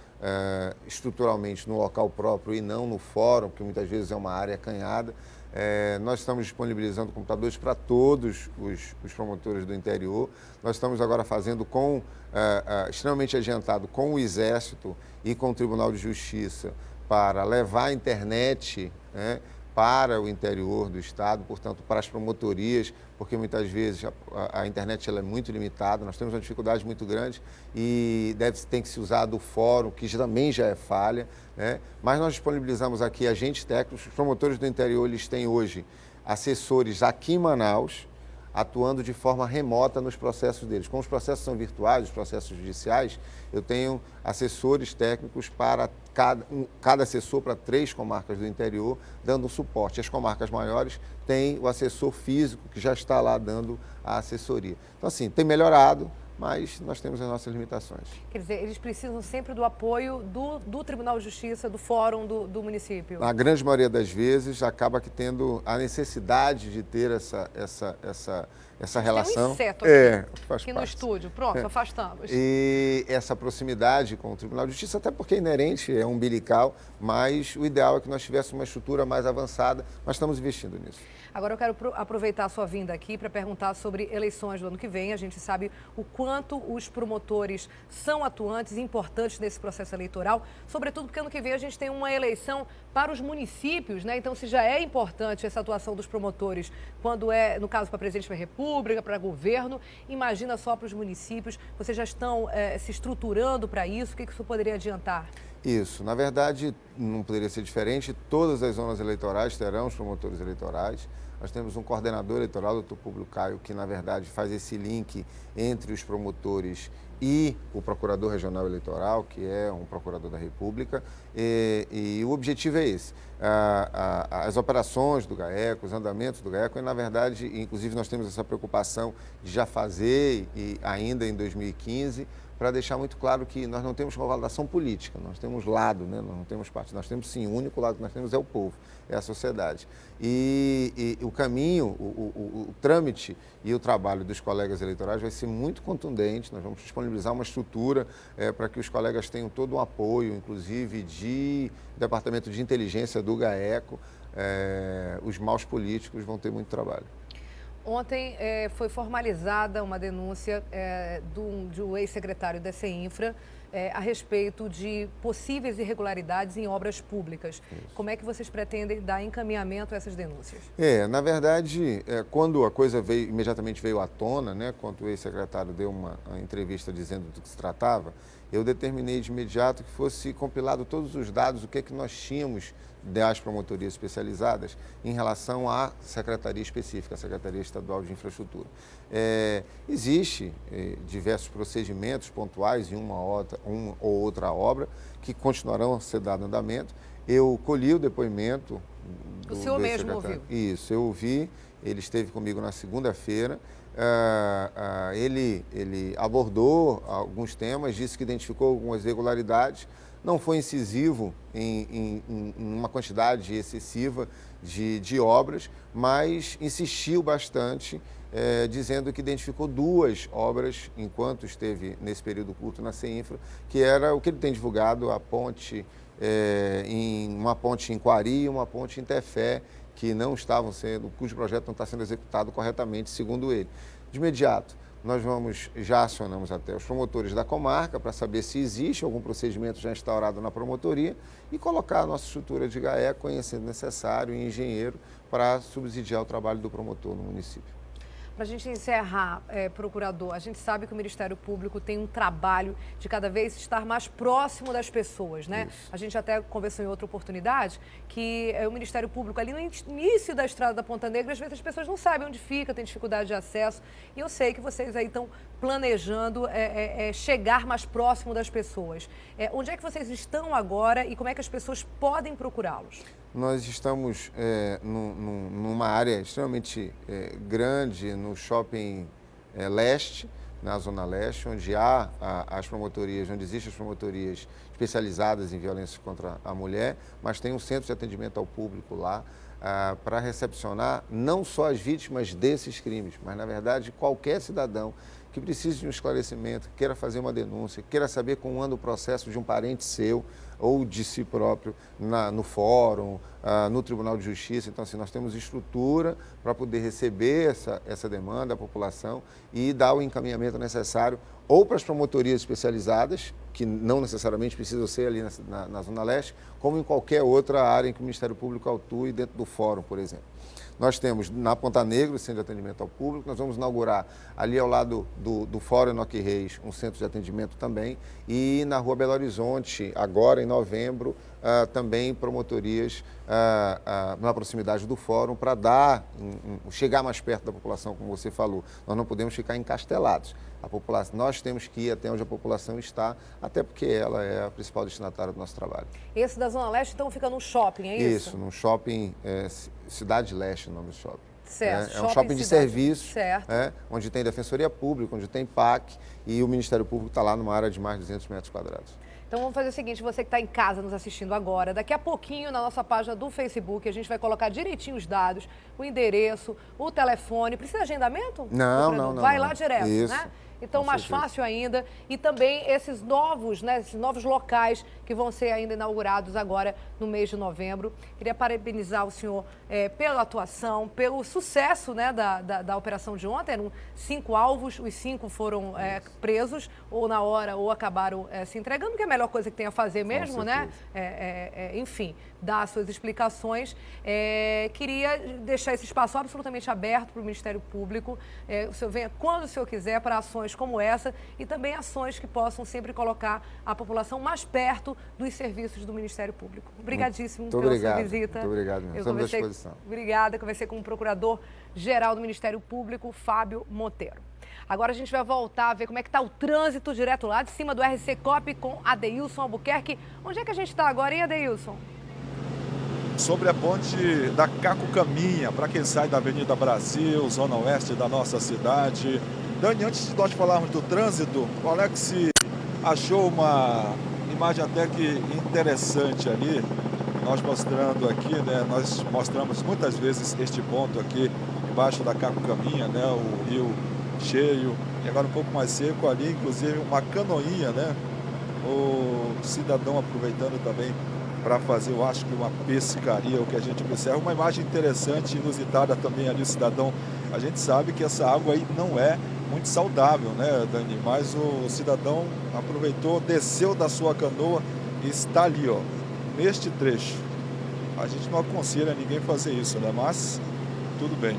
estruturalmente no local próprio e não no fórum, que muitas vezes é uma área acanhada. Nós estamos disponibilizando computadores para todos os promotores do interior. Nós estamos agora fazendo extremamente adiantado com o Exército e com o Tribunal de Justiça para levar a internet, né, para o interior do estado, portanto, para as promotorias, porque muitas vezes a internet ela é muito limitada, nós temos uma dificuldade muito grande e tem que se usar do fórum, que também já é falha, né? Mas nós disponibilizamos aqui agentes técnicos, os promotores do interior, eles têm hoje assessores aqui em Manaus, atuando de forma remota nos processos deles. Como os processos são virtuais, os processos judiciais, eu tenho assessores técnicos para cada assessor para 3 comarcas do interior, dando suporte. As comarcas maiores têm o assessor físico que já está lá dando a assessoria. Então, assim, tem melhorado, mas nós temos as nossas limitações. Quer dizer, eles precisam sempre do apoio do Tribunal de Justiça, do Fórum do município? Na grande maioria das vezes, acaba que tendo a necessidade de ter essa relação. Tem um inseto aqui no estúdio. Pronto, afastamos. E essa proximidade com o Tribunal de Justiça, até porque é inerente, é umbilical, mas o ideal é que nós tivéssemos uma estrutura mais avançada, mas estamos investindo nisso. Agora eu quero aproveitar a sua vinda aqui para perguntar sobre eleições do ano que vem. A gente sabe o quanto os promotores são atuantes e importantes nesse processo eleitoral, sobretudo porque ano que vem a gente tem uma eleição para os municípios, né? Então, se já é importante essa atuação dos promotores, quando é, no caso, para presidente da República, para governo, imagina só para os municípios. Vocês já estão se estruturando para isso? O que isso poderia adiantar? Isso, na verdade, não poderia ser diferente. Todas as zonas eleitorais terão os promotores eleitorais. Nós temos um coordenador eleitoral, o Dr. Públio Caio, que, na verdade, faz esse link entre os promotores e o procurador regional eleitoral, que é um procurador da República, e o objetivo é esse. As operações do GAECO, os andamentos do GAECO, e, na verdade, inclusive nós temos essa preocupação de já fazer, e ainda em 2015, para deixar muito claro que nós não temos colaboração política, nós temos lado, né? Nós não temos partido, nós temos sim, o único lado que nós temos é o povo, é a sociedade. E o caminho, o trâmite e o trabalho dos colegas eleitorais vai ser muito contundente, nós vamos disponibilizar uma estrutura para que os colegas tenham todo o apoio, inclusive de Departamento de Inteligência do GAECO, os maus políticos vão ter muito trabalho. Ontem foi formalizada uma denúncia de um ex-secretário da CEINFRA a respeito de possíveis irregularidades em obras públicas. Isso. Como é que vocês pretendem dar encaminhamento a essas denúncias? Na verdade, quando a coisa imediatamente veio à tona, né, quando o ex-secretário deu uma entrevista dizendo do que se tratava, eu determinei de imediato que fosse compilado todos os dados, o que é que nós tínhamos das promotorias especializadas em relação à secretaria específica, a Secretaria Estadual de Infraestrutura. Existe diversos procedimentos pontuais em uma ou outra obra que continuarão a ser dado andamento. Eu colhi o depoimento do O senhor mesmo ouviu? Isso, eu ouvi, ele esteve comigo na segunda-feira. Ele abordou alguns temas, disse que identificou algumas irregularidades, não foi incisivo em uma quantidade excessiva de obras, mas insistiu bastante, dizendo que identificou 2 obras enquanto esteve nesse período curto na CEINFRA, que era o que ele tem divulgado, a ponte, uma ponte em Quari e uma ponte em Tefé, que não estavam sendo, cujo projeto não está sendo executado corretamente, segundo ele. De imediato, nós já acionamos até os promotores da comarca para saber se existe algum procedimento já instaurado na promotoria e colocar a nossa estrutura de GAECO, conhecendo necessário, e engenheiro, para subsidiar o trabalho do promotor no município. Para a gente encerrar, procurador, a gente sabe que o Ministério Público tem um trabalho de cada vez estar mais próximo das pessoas, né? Isso. A gente até conversou em outra oportunidade que o Ministério Público, ali no início da estrada da Ponta Negra, às vezes as pessoas não sabem onde fica, tem dificuldade de acesso. E eu sei que vocês aí estão planejando chegar mais próximo das pessoas. Onde é que vocês estão agora e como é que as pessoas podem procurá-los? Nós estamos numa área extremamente grande, no Shopping Leste, na Zona Leste, onde há as promotorias, onde existem as promotorias especializadas em violência contra a mulher, mas tem um centro de atendimento ao público lá para recepcionar não só as vítimas desses crimes, mas, na verdade, qualquer cidadão que precise de um esclarecimento, que queira fazer uma denúncia, que queira saber como anda o processo de um parente seu ou de si próprio no fórum, no Tribunal de Justiça. Então, assim, nós temos estrutura para poder receber essa demanda da população e dar o encaminhamento necessário ou para as promotorias especializadas, que não necessariamente precisam ser ali na Zona Leste, como em qualquer outra área em que o Ministério Público atue dentro do fórum, por exemplo. Nós temos na Ponta Negra o Centro de Atendimento ao Público, nós vamos inaugurar ali ao lado do Fórum Enoque Reis um centro de atendimento também, e na Rua Belo Horizonte, agora em novembro, também promotorias na proximidade do Fórum para chegar mais perto da população, como você falou. Nós não podemos ficar encastelados. Nós temos que ir até onde a população está, até porque ela é a principal destinatária do nosso trabalho. Esse da Zona Leste, então, fica num shopping, é isso? Isso, num shopping, Cidade Leste, o nome do shopping. Certo. É um shopping de serviços, certo. Onde tem Defensoria Pública, onde tem PAC, e o Ministério Público está lá numa área de mais de 200 metros quadrados. Então vamos fazer o seguinte, você que está em casa nos assistindo agora, daqui a pouquinho na nossa página do Facebook a gente vai colocar direitinho os dados, o endereço, o telefone. Precisa de agendamento? Não. Vai lá direto, isso, né? Então, mais fácil ainda. E também esses novos locais que vão ser ainda inaugurados agora no mês de novembro. Queria parabenizar o senhor pela atuação, pelo sucesso, né, da operação de ontem. Eram 5 alvos, os 5 foram presos, ou na hora, ou acabaram se entregando, que é a melhor coisa que tem a fazer mesmo, né? Enfim, dar as suas explicações. Queria deixar esse espaço absolutamente aberto para o Ministério Público. O senhor venha quando o senhor quiser para ações como essa e também ações que possam sempre colocar a população mais perto dos serviços do Ministério Público. Obrigadíssimo pela sua visita. Muito obrigado. Estamos à disposição. Obrigada. Conversei com o Procurador-Geral do Ministério Público, Fábio Monteiro. Agora a gente vai voltar a ver como é que está o trânsito direto lá de cima do RC Coop com Adeilson Albuquerque. Onde é que a gente está agora, hein, Adeilson? Sobre a ponte da Caco Caminha, para quem sai da Avenida Brasil, zona oeste da nossa cidade. Dani, antes de nós falarmos do trânsito, o Alex achou uma imagem até que interessante ali, nós mostrando aqui, né? Nós mostramos muitas vezes este ponto aqui, embaixo da Caco Caminha, né? O rio cheio, e agora um pouco mais seco ali, inclusive uma canoinha, né? O cidadão aproveitando também para fazer, eu acho que uma pescaria, o que a gente observa, uma imagem interessante, inusitada também ali, o cidadão, a gente sabe que essa água aí não é muito saudável, né, Dani? Mas o cidadão aproveitou, desceu da sua canoa e está ali, ó, neste trecho. A gente não aconselha ninguém fazer isso, né? Mas tudo bem.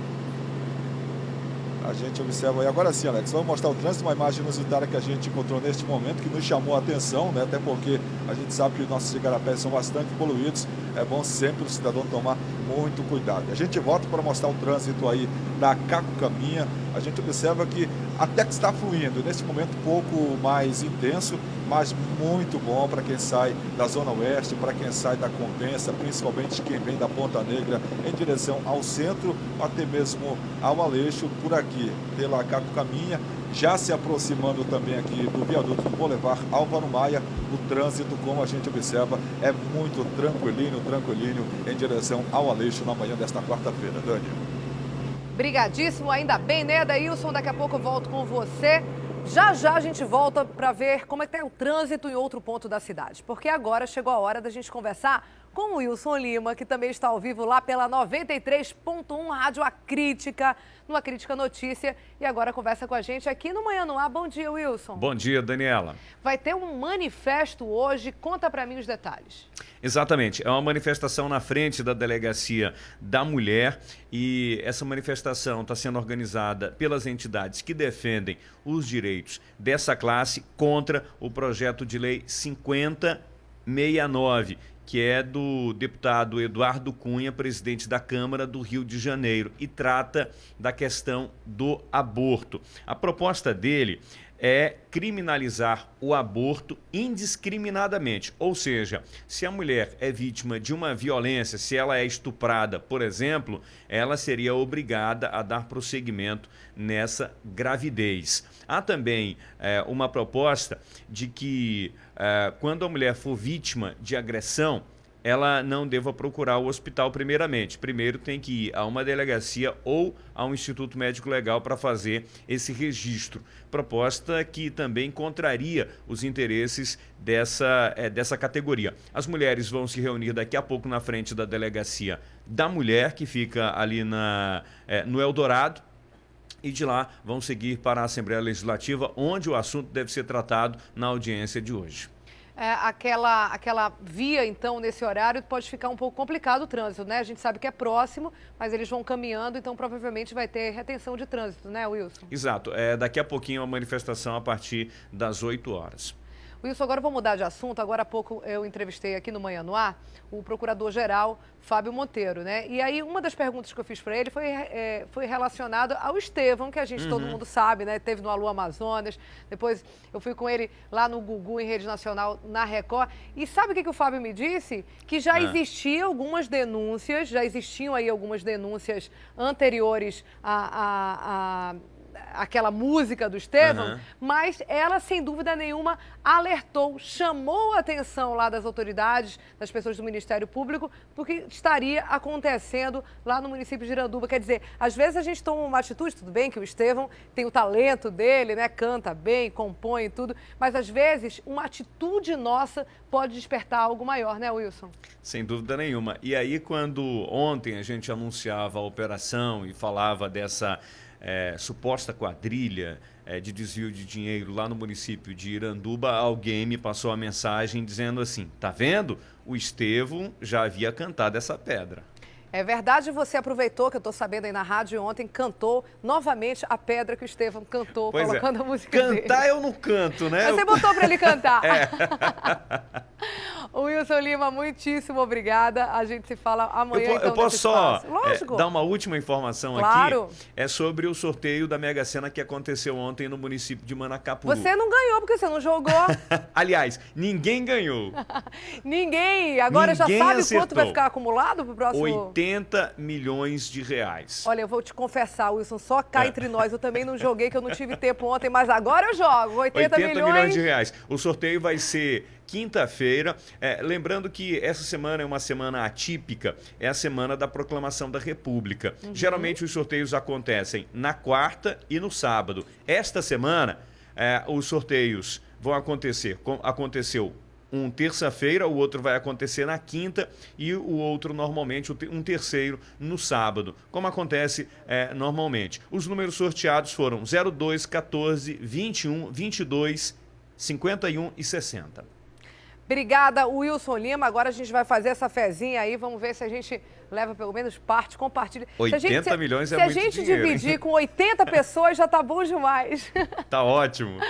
A gente observa aí. Agora sim, Alex, vamos mostrar o trânsito, uma imagem inusitada que a gente encontrou neste momento, que nos chamou a atenção, né? Até porque a gente sabe que os nossos igarapés são bastante poluídos. É bom sempre o cidadão tomar muito cuidado. A gente volta para mostrar o trânsito aí da Caco Caminha. A gente observa que até que está fluindo. Nesse momento, um pouco mais intenso, mas muito bom para quem sai da Zona Oeste, para quem sai da Compensa, principalmente quem vem da Ponta Negra em direção ao centro, até mesmo ao Aleixo, por aqui, pela Caco Caminha, já se aproximando também aqui do viaduto do Boulevard Álvaro Maia. O trânsito, como a gente observa, é muito tranquilinho em direção ao Aleixo na manhã desta quarta-feira. Dani. Brigadíssimo, ainda bem, né, Adailson? Daqui a pouco eu volto com você. Já a gente volta para ver como é que está o trânsito em outro ponto da cidade. Porque agora chegou a hora da gente conversar com o Wilson Lima, que também está ao vivo lá pela 93.1 Rádio A Crítica, no A Crítica Notícia. E agora conversa com a gente aqui no Manhã no Ar. Bom dia, Wilson. Bom dia, Daniela. Vai ter um manifesto hoje. Conta para mim os detalhes. Exatamente. É uma manifestação na frente da Delegacia da Mulher e essa manifestação está sendo organizada pelas entidades que defendem os direitos dessa classe contra o projeto de lei 5069, que é do deputado Eduardo Cunha, presidente da Câmara do Rio de Janeiro, e trata da questão do aborto. A proposta dele é criminalizar o aborto indiscriminadamente, ou seja, se a mulher é vítima de uma violência, se ela é estuprada, por exemplo, ela seria obrigada a dar prosseguimento nessa gravidez. Há também uma proposta de que quando a mulher for vítima de agressão, ela não deva procurar o hospital primeiramente. Primeiro tem que ir a uma delegacia ou a um instituto médico legal para fazer esse registro. Proposta que também contraria os interesses dessa categoria. As mulheres vão se reunir daqui a pouco na frente da Delegacia da Mulher, que fica ali no Eldorado, e de lá vão seguir para a Assembleia Legislativa, onde o assunto deve ser tratado na audiência de hoje. Aquela via, então, nesse horário, pode ficar um pouco complicado o trânsito, né? A gente sabe que é próximo, mas eles vão caminhando, então provavelmente vai ter retenção de trânsito, né, Wilson? Exato. Daqui a pouquinho a manifestação a partir das 8 horas. Wilson, agora vou mudar de assunto. Agora há pouco eu entrevistei aqui no Manhã no Ar o procurador-geral Fábio Monteiro, né? E aí uma das perguntas que eu fiz para ele foi relacionada ao Estevão, que a gente, todo mundo sabe, né? Teve no Alô Amazonas, depois eu fui com ele lá no Gugu, em Rede Nacional, na Record. E sabe o que o Fábio me disse? Que já existiam algumas denúncias, anteriores aquela música do Estevão, mas ela, sem dúvida nenhuma, alertou, chamou a atenção lá das autoridades, das pessoas do Ministério Público, porque estaria acontecendo lá no município de Iranduba. Quer dizer, às vezes a gente toma uma atitude, tudo bem que o Estevão tem o talento dele, né, canta bem, compõe e tudo, mas às vezes uma atitude nossa pode despertar algo maior, né, Wilson? Sem dúvida nenhuma. E aí, quando ontem a gente anunciava a operação e falava dessa suposta quadrilha de desvio de dinheiro lá no município de Iranduba, alguém me passou a mensagem dizendo assim: tá vendo? O Estevão já havia cantado essa pedra. É verdade, você aproveitou, que eu estou sabendo aí na rádio, ontem cantou novamente a pedra que o Estevão cantou, colocando a música dele. Cantar eu não canto, né? Mas você botou para ele cantar. Wilson Lima, muitíssimo obrigada. A gente se fala amanhã. Eu posso só dar uma última informação aqui? É sobre o sorteio da Mega Sena que aconteceu ontem no município de Manacapuru. Você não ganhou porque você não jogou. Aliás, ninguém ganhou. Ninguém. Agora ninguém já sabe acertou. Quanto vai ficar acumulado para o próximo? 80 milhões de reais. Olha, eu vou te confessar, Wilson, só cá entre nós. Eu também não joguei, que eu não tive tempo ontem, mas agora eu jogo. 80 milhões de reais. O sorteio vai ser quinta-feira. Lembrando que essa semana é uma semana atípica, é a semana da proclamação da República. Geralmente os sorteios acontecem na quarta e no sábado. Esta semana, os sorteios vão acontecer. Aconteceu um terça-feira, o outro vai acontecer na quinta e o outro normalmente, um terceiro no sábado, como acontece normalmente. Os números sorteados foram 02, 14, 21, 22, 51 e 60. Obrigada, Wilson Lima. Agora a gente vai fazer essa fezinha aí, vamos ver se a gente leva pelo menos parte, compartilha. 80 milhões é muito dinheiro. Se a gente dividir com 80 pessoas, já tá bom demais. Tá ótimo.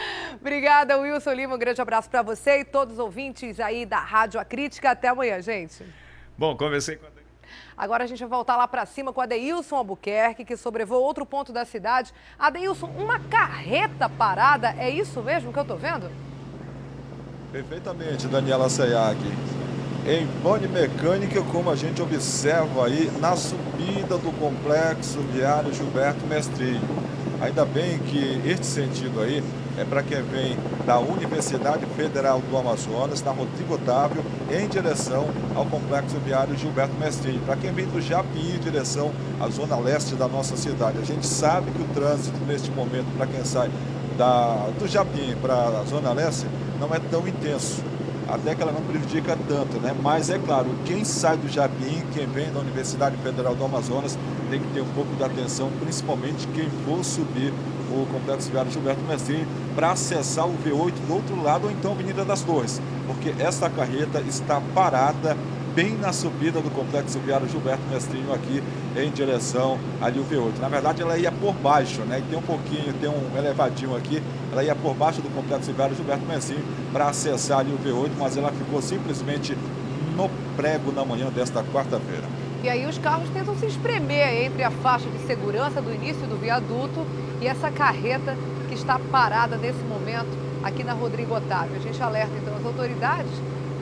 Obrigada, Wilson Lima. Um grande abraço para você e todos os ouvintes aí da Rádio A Crítica. Até amanhã, gente. Bom, conversei com a Agora a gente vai voltar lá para cima com a Adeilson Albuquerque, que sobrevoou outro ponto da cidade. Adeilson, uma carreta parada, é isso mesmo que eu estou vendo? Perfeitamente, Daniela Sayag. Em pane mecânica, como a gente observa aí na subida do complexo viário Gilberto Mestrinho. Ainda bem que este sentido aí é para quem vem da Universidade Federal do Amazonas, na Rodrigo Otávio, em direção ao complexo viário Gilberto Mestrinho. Para quem vem do Japim, em direção à zona leste da nossa cidade. A gente sabe que o trânsito neste momento, para quem sai do Japim para a zona leste, não é tão intenso. Até que ela não prejudica tanto, né? Mas é claro, quem sai do Japim, quem vem da Universidade Federal do Amazonas, tem que ter um pouco de atenção, principalmente quem for subir o complexo viário Gilberto Mestrinho para acessar o V8 do outro lado ou então a Avenida das Torres, porque essa carreta está parada bem na subida do complexo viário Gilberto Mestrinho aqui em direção ali o V8. Na verdade ela ia por baixo, né? E tem um elevadinho aqui, ela ia por baixo do complexo viário Gilberto Mestrinho para acessar ali o V8, mas ela ficou simplesmente no prego na manhã desta quarta-feira. E aí os carros tentam se espremer entre a faixa de segurança do início do viaduto e essa carreta que está parada nesse momento aqui na Rodrigo Otávio. A gente alerta então as autoridades,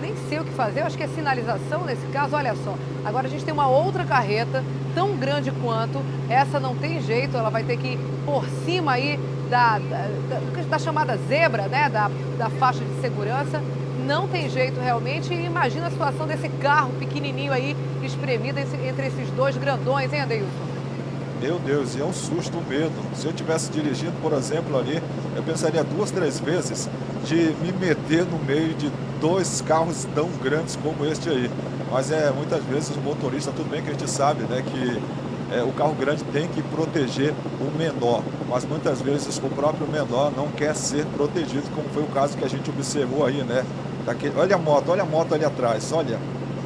nem sei o que fazer, eu acho que é sinalização nesse caso, olha só. Agora a gente tem uma outra carreta tão grande quanto, essa não tem jeito, ela vai ter que ir por cima aí da chamada zebra, né, da faixa de segurança. Não tem jeito realmente, e imagina a situação desse carro pequenininho aí, espremido entre esses dois grandões, hein, Adeilson? Meu Deus, e é um susto, um medo. Se eu estivesse dirigindo, por exemplo, ali, eu pensaria 2, 3 vezes de me meter no meio de dois carros tão grandes como este aí. Mas muitas vezes o motorista, tudo bem que a gente sabe, né, que o carro grande tem que proteger o menor, mas muitas vezes o próprio menor não quer ser protegido, como foi o caso que a gente observou aí, né? Olha a moto ali atrás, olha.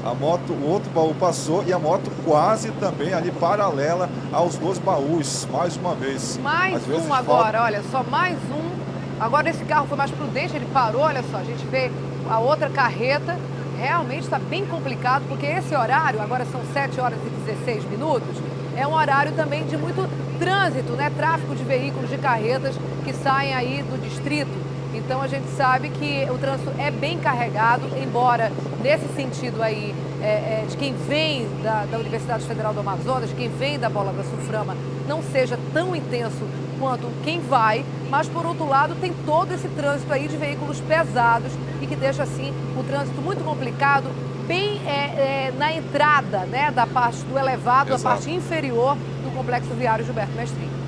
A moto, o outro baú passou e a moto quase também ali paralela aos dois baús, mais uma vez. Mais um agora, olha só, mais um. Agora esse carro foi mais prudente, ele parou, olha só, a gente vê a outra carreta. Realmente está bem complicado, porque esse horário, agora são 7 horas e 16 minutos, é um horário também de muito trânsito, né? Tráfego de veículos, de carretas que saem aí do distrito. Então a gente sabe que o trânsito é bem carregado, embora nesse sentido aí de quem vem da Universidade Federal do Amazonas, de quem vem da Bola da Sulframa, não seja tão intenso quanto quem vai, mas por outro lado tem todo esse trânsito aí de veículos pesados e que deixa assim o trânsito muito complicado, bem na entrada, né, da parte do elevado, a parte inferior do complexo viário Gilberto Mestrinho.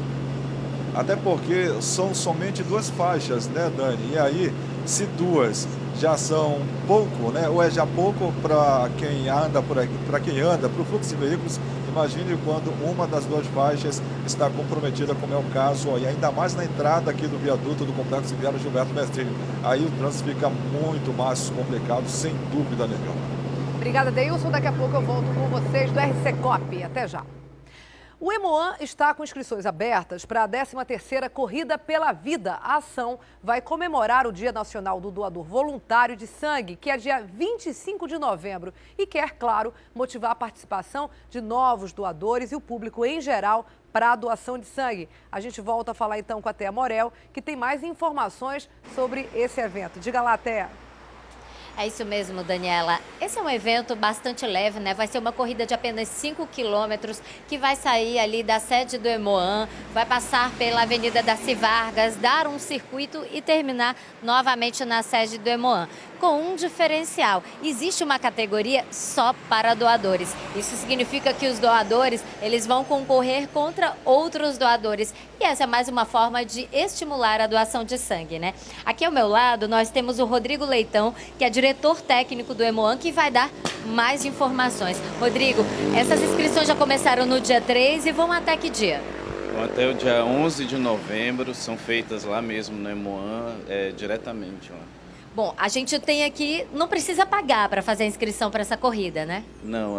Até porque são somente 2 faixas, né, Dani? E aí, se 2 já são pouco, né? Ou é já pouco para quem anda por aqui, para quem anda, para o fluxo de veículos, imagine quando uma das 2 faixas está comprometida, como é o caso, e ainda mais na entrada aqui do viaduto do complexo viário Gilberto Mestrinho. Aí o trânsito fica muito mais complicado, sem dúvida nenhuma. Obrigada, Deilson. Daqui a pouco eu volto com vocês do RC Cop. Até já. O Hemoan está com inscrições abertas para a 13ª Corrida pela Vida. A ação vai comemorar o Dia Nacional do Doador Voluntário de Sangue, que é dia 25 de novembro, e quer, claro, motivar a participação de novos doadores e o público em geral para a doação de sangue. A gente volta a falar então com a Thea Morel, que tem mais informações sobre esse evento. Diga lá, Thea. É isso mesmo, Daniela. Esse é um evento bastante leve, né? Vai ser uma corrida de apenas 5 quilômetros que vai sair ali da sede do Hemoan, vai passar pela Avenida Darcy Vargas, dar um circuito e terminar novamente na sede do Hemoan. Com um diferencial, existe uma categoria só para doadores. Isso significa que os doadores, eles vão concorrer contra outros doadores. E essa é mais uma forma de estimular a doação de sangue, né? Aqui ao meu lado, nós temos o Rodrigo Leitão, que é diretor técnico do Hemoan, que vai dar mais informações. Rodrigo, essas inscrições já começaram no dia 3 e vão até que dia? Até o dia 11 de novembro, são feitas lá mesmo no Hemoan, diretamente. Bom, a gente tem aqui, não precisa pagar para fazer a inscrição para essa corrida, né? Não,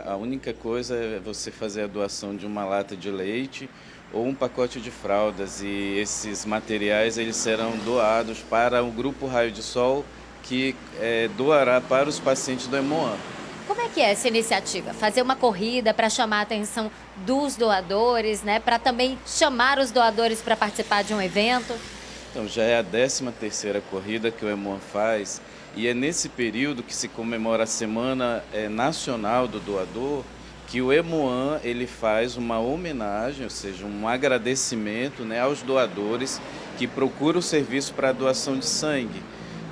a única coisa é você fazer a doação de uma lata de leite ou um pacote de fraldas, e esses materiais eles serão doados para o Grupo Raio de Sol, que doará para os pacientes do Hemoan. Como é que é essa iniciativa? Fazer uma corrida para chamar a atenção dos doadores, né? Para também chamar os doadores para participar de um evento? Então, já é a 13ª corrida que o Hemoan faz e é nesse período que se comemora a Semana Nacional do Doador que o Hemoan ele faz uma homenagem, ou seja, um agradecimento, né, aos doadores que procuram o serviço para a doação de sangue.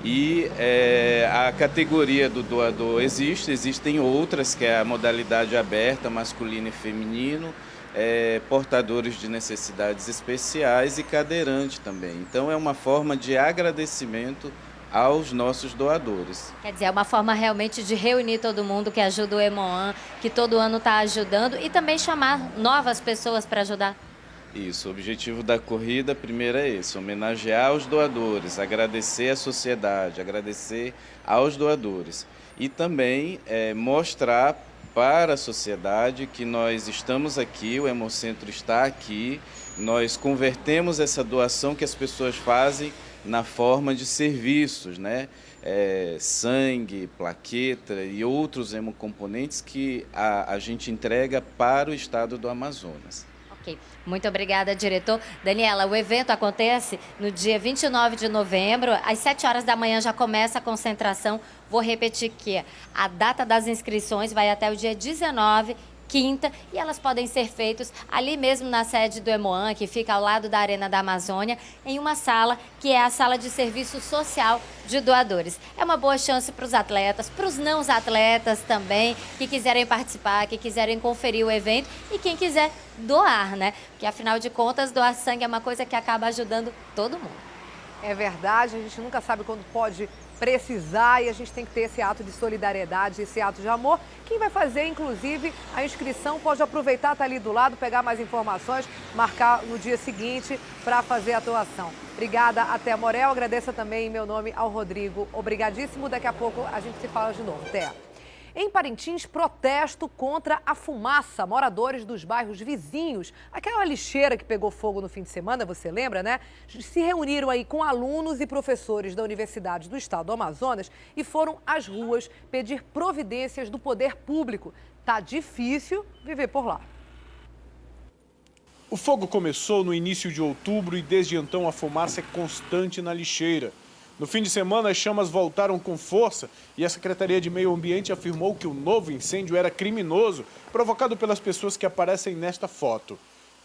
E a categoria do doador existem outras, que é a modalidade aberta, masculino e feminino, portadores de necessidades especiais e cadeirante também. Então é uma forma de agradecimento aos nossos doadores. Quer dizer, é uma forma realmente de reunir todo mundo que ajuda o Hemoan, que todo ano está ajudando, e também chamar novas pessoas para ajudar. Isso, o objetivo da corrida primeiro é esse, homenagear os doadores, agradecer à sociedade, agradecer aos doadores e também mostrar para a sociedade que nós estamos aqui, o Hemocentro está aqui, nós convertemos essa doação que as pessoas fazem na forma de serviços, né? Sangue, plaqueta e outros hemocomponentes que a gente entrega para o estado do Amazonas. Ok, muito obrigada, diretor. Daniela, o evento acontece no dia 29 de novembro, às 7 horas da manhã já começa a concentração. Vou repetir que a data das inscrições vai até o dia 19, quinta, e elas podem ser feitas ali mesmo na sede do Hemoan, que fica ao lado da Arena da Amazônia, em uma sala que é a sala de serviço social de doadores. É uma boa chance para os atletas, para os não atletas também, que quiserem participar, que quiserem conferir o evento e quem quiser doar, né? Porque afinal de contas, doar sangue é uma coisa que acaba ajudando todo mundo. É verdade, a gente nunca sabe quando pode precisar e a gente tem que ter esse ato de solidariedade, esse ato de amor. Quem vai fazer, inclusive, a inscrição pode aproveitar, tá ali do lado, pegar mais informações, marcar no dia seguinte para fazer a doação. Obrigada, Até Morel. Agradeço também em meu nome ao Rodrigo. Obrigadíssimo. Daqui a pouco a gente se fala de novo. Até. Em Parintins, protesto contra a fumaça. Moradores dos bairros vizinhos, aquela lixeira que pegou fogo no fim de semana, você lembra, né? Se reuniram aí com alunos e professores da Universidade do Estado do Amazonas e foram às ruas pedir providências do poder público. Tá difícil viver por lá. O fogo começou no início de outubro e desde então a fumaça é constante na lixeira. No fim de semana, as chamas voltaram com força e a Secretaria de Meio Ambiente afirmou que o novo incêndio era criminoso, provocado pelas pessoas que aparecem nesta foto.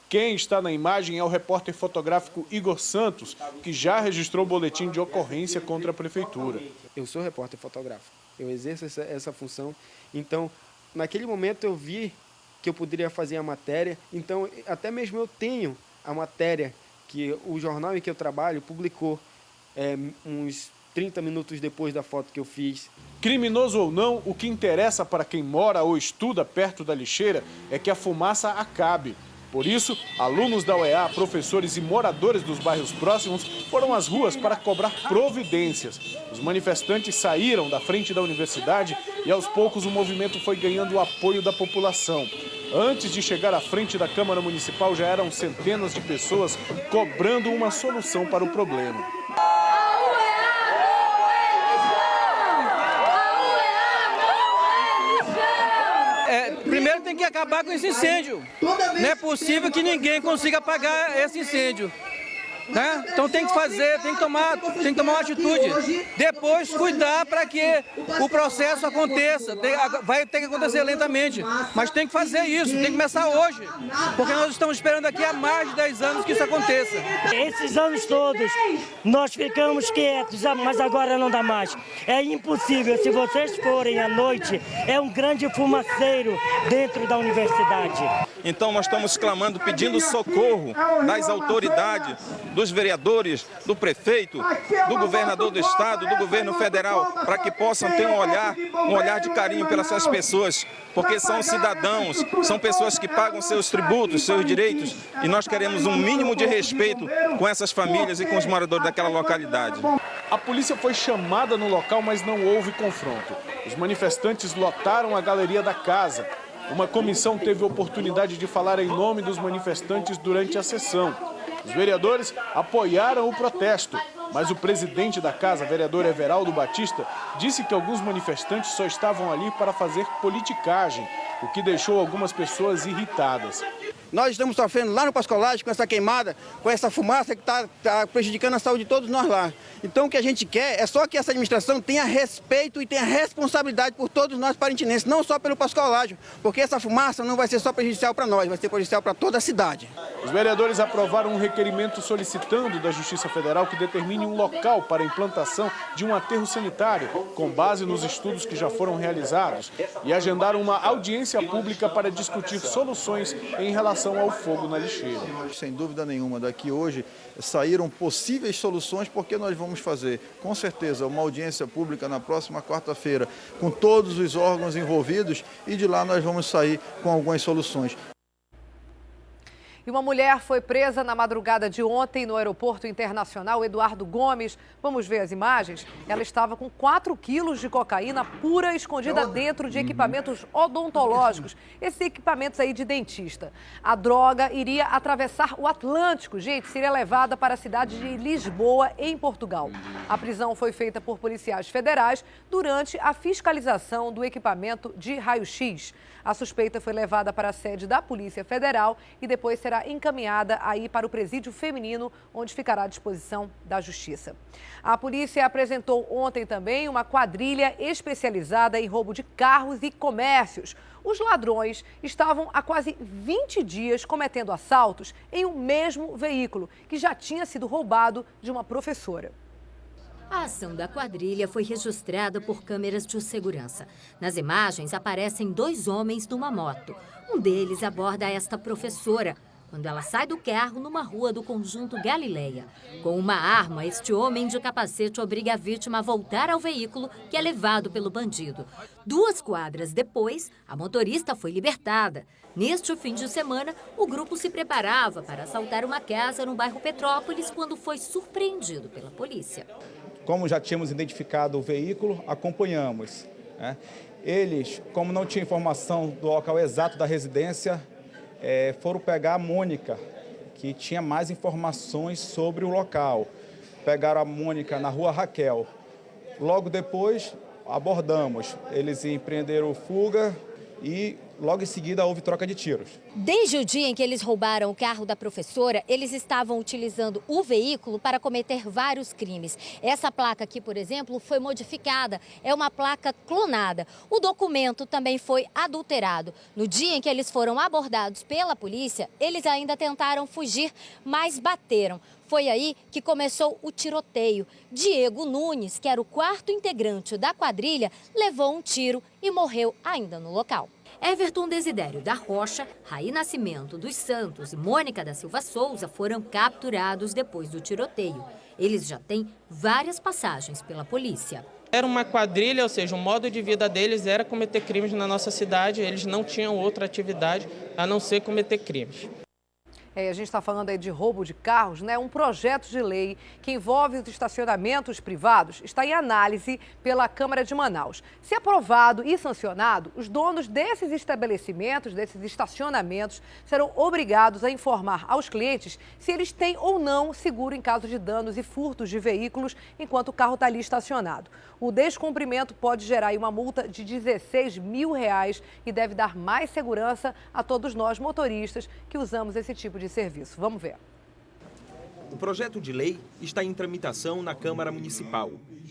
Quem está na imagem é o repórter fotográfico Igor Santos, que já registrou o boletim de ocorrência contra a prefeitura. Eu sou repórter fotográfico, eu exerço essa função, então naquele momento eu vi que eu poderia fazer a matéria, então até mesmo eu tenho a matéria que o jornal em que eu trabalho publicou uns 30 minutos depois da foto que eu fiz. Criminoso ou não, o que interessa para quem mora ou estuda perto da lixeira é que a fumaça acabe. Por isso, alunos da UEA, professores e moradores dos bairros próximos foram às ruas para cobrar providências. Os manifestantes saíram da frente da universidade e aos poucos o movimento foi ganhando o apoio da população. Antes de chegar à frente da Câmara Municipal já eram centenas de pessoas cobrando uma solução para o problema. Primeiro tem que acabar com esse incêndio. Não é possível que ninguém consiga apagar esse incêndio. Né? Então tem que fazer, tem que tomar uma atitude. Depois cuidar para que o processo aconteça. Vai ter que acontecer lentamente, mas tem que fazer isso, tem que começar hoje. Porque nós estamos esperando aqui há mais de 10 anos que isso aconteça. Esses anos todos nós ficamos quietos, mas agora não dá mais. É impossível, se vocês forem à noite, é um grande fumaceiro dentro da universidade. Então nós estamos clamando, pedindo socorro das autoridades, dos vereadores, do prefeito, do governador do estado, do governo federal, para que possam ter um olhar de carinho pelas suas pessoas, porque são cidadãos, são pessoas que pagam seus tributos, seus direitos, e nós queremos um mínimo de respeito com essas famílias e com os moradores daquela localidade. A polícia foi chamada no local, mas não houve confronto. Os manifestantes lotaram a galeria da casa. Uma comissão teve a oportunidade de falar em nome dos manifestantes durante a sessão. Os vereadores apoiaram o protesto. Mas o presidente da casa, vereador Everaldo Batista, disse que alguns manifestantes só estavam ali para fazer politicagem, o que deixou algumas pessoas irritadas. Nós estamos sofrendo lá no Pascoalagem com essa queimada, com essa fumaça que está prejudicando a saúde de todos nós lá. Então o que a gente quer é só que essa administração tenha respeito e tenha responsabilidade por todos nós parintinenses, não só pelo Pascoalagem, porque essa fumaça não vai ser só prejudicial para nós, vai ser prejudicial para toda a cidade. Os vereadores aprovaram um requerimento solicitando da Justiça Federal que determine um local para a implantação de um aterro sanitário, com base nos estudos que já foram realizados, e agendaram uma audiência pública para discutir soluções em relação ao fogo na lixeira. Sem dúvida nenhuma, daqui hoje saíram possíveis soluções, porque nós vamos fazer, com certeza, uma audiência pública na próxima quarta-feira com todos os órgãos envolvidos e de lá nós vamos sair com algumas soluções. E uma mulher foi presa na madrugada de ontem no aeroporto internacional Eduardo Gomes. Vamos ver as imagens? Ela estava com 4 quilos de cocaína pura escondida dentro de equipamentos odontológicos. Esses equipamentos aí de dentista. A droga iria atravessar o Atlântico, gente, seria levada para a cidade de Lisboa, em Portugal. A prisão foi feita por policiais federais durante a fiscalização do equipamento de raio-x. A suspeita foi levada para a sede da Polícia Federal e depois será encaminhada aí para o presídio feminino, onde ficará à disposição da Justiça. A polícia apresentou ontem também uma quadrilha especializada em roubo de carros e comércios. Os ladrões estavam há quase 20 dias cometendo assaltos em um mesmo veículo, que já tinha sido roubado de uma professora. A ação da quadrilha foi registrada por câmeras de segurança. Nas imagens aparecem 2 homens numa moto. Um deles aborda esta professora quando ela sai do carro numa rua do conjunto Galileia. Com uma arma, este homem de capacete obriga a vítima a voltar ao veículo que é levado pelo bandido. 2 quadras depois, a motorista foi libertada. Neste fim de semana, o grupo se preparava para assaltar uma casa no bairro Petrópolis quando foi surpreendido pela polícia. Como já tínhamos identificado o veículo, acompanhamos. Eles, como não tinha informação do local exato da residência, foram pegar a Mônica, que tinha mais informações sobre o local. Pegaram a Mônica na rua Raquel. Logo depois, abordamos. Eles empreenderam fuga e logo em seguida houve troca de tiros. Desde o dia em que eles roubaram o carro da professora, eles estavam utilizando o veículo para cometer vários crimes. Essa placa aqui, por exemplo, foi modificada. É uma placa clonada. O documento também foi adulterado. No dia em que eles foram abordados pela polícia, eles ainda tentaram fugir, mas bateram. Foi aí que começou o tiroteio. Diego Nunes, que era o 4º integrante da quadrilha, levou um tiro e morreu ainda no local. Everton Desidério da Rocha, Raí Nascimento dos Santos e Mônica da Silva Souza foram capturados depois do tiroteio. Eles já têm várias passagens pela polícia. Era uma quadrilha, ou seja, o modo de vida deles era cometer crimes na nossa cidade. Eles não tinham outra atividade a não ser cometer crimes. A gente está falando aí de roubo de carros, né? Um projeto de lei que envolve os estacionamentos privados está em análise pela Câmara de Manaus. Se aprovado e sancionado, os donos desses estabelecimentos, desses estacionamentos, serão obrigados a informar aos clientes se eles têm ou não seguro em caso de danos e furtos de veículos enquanto o carro está ali estacionado. O descumprimento pode gerar aí uma multa de R$16 mil e deve dar mais segurança a todos nós motoristas que usamos esse tipo de serviço. Vamos ver. O projeto de lei está em tramitação na Câmara Municipal.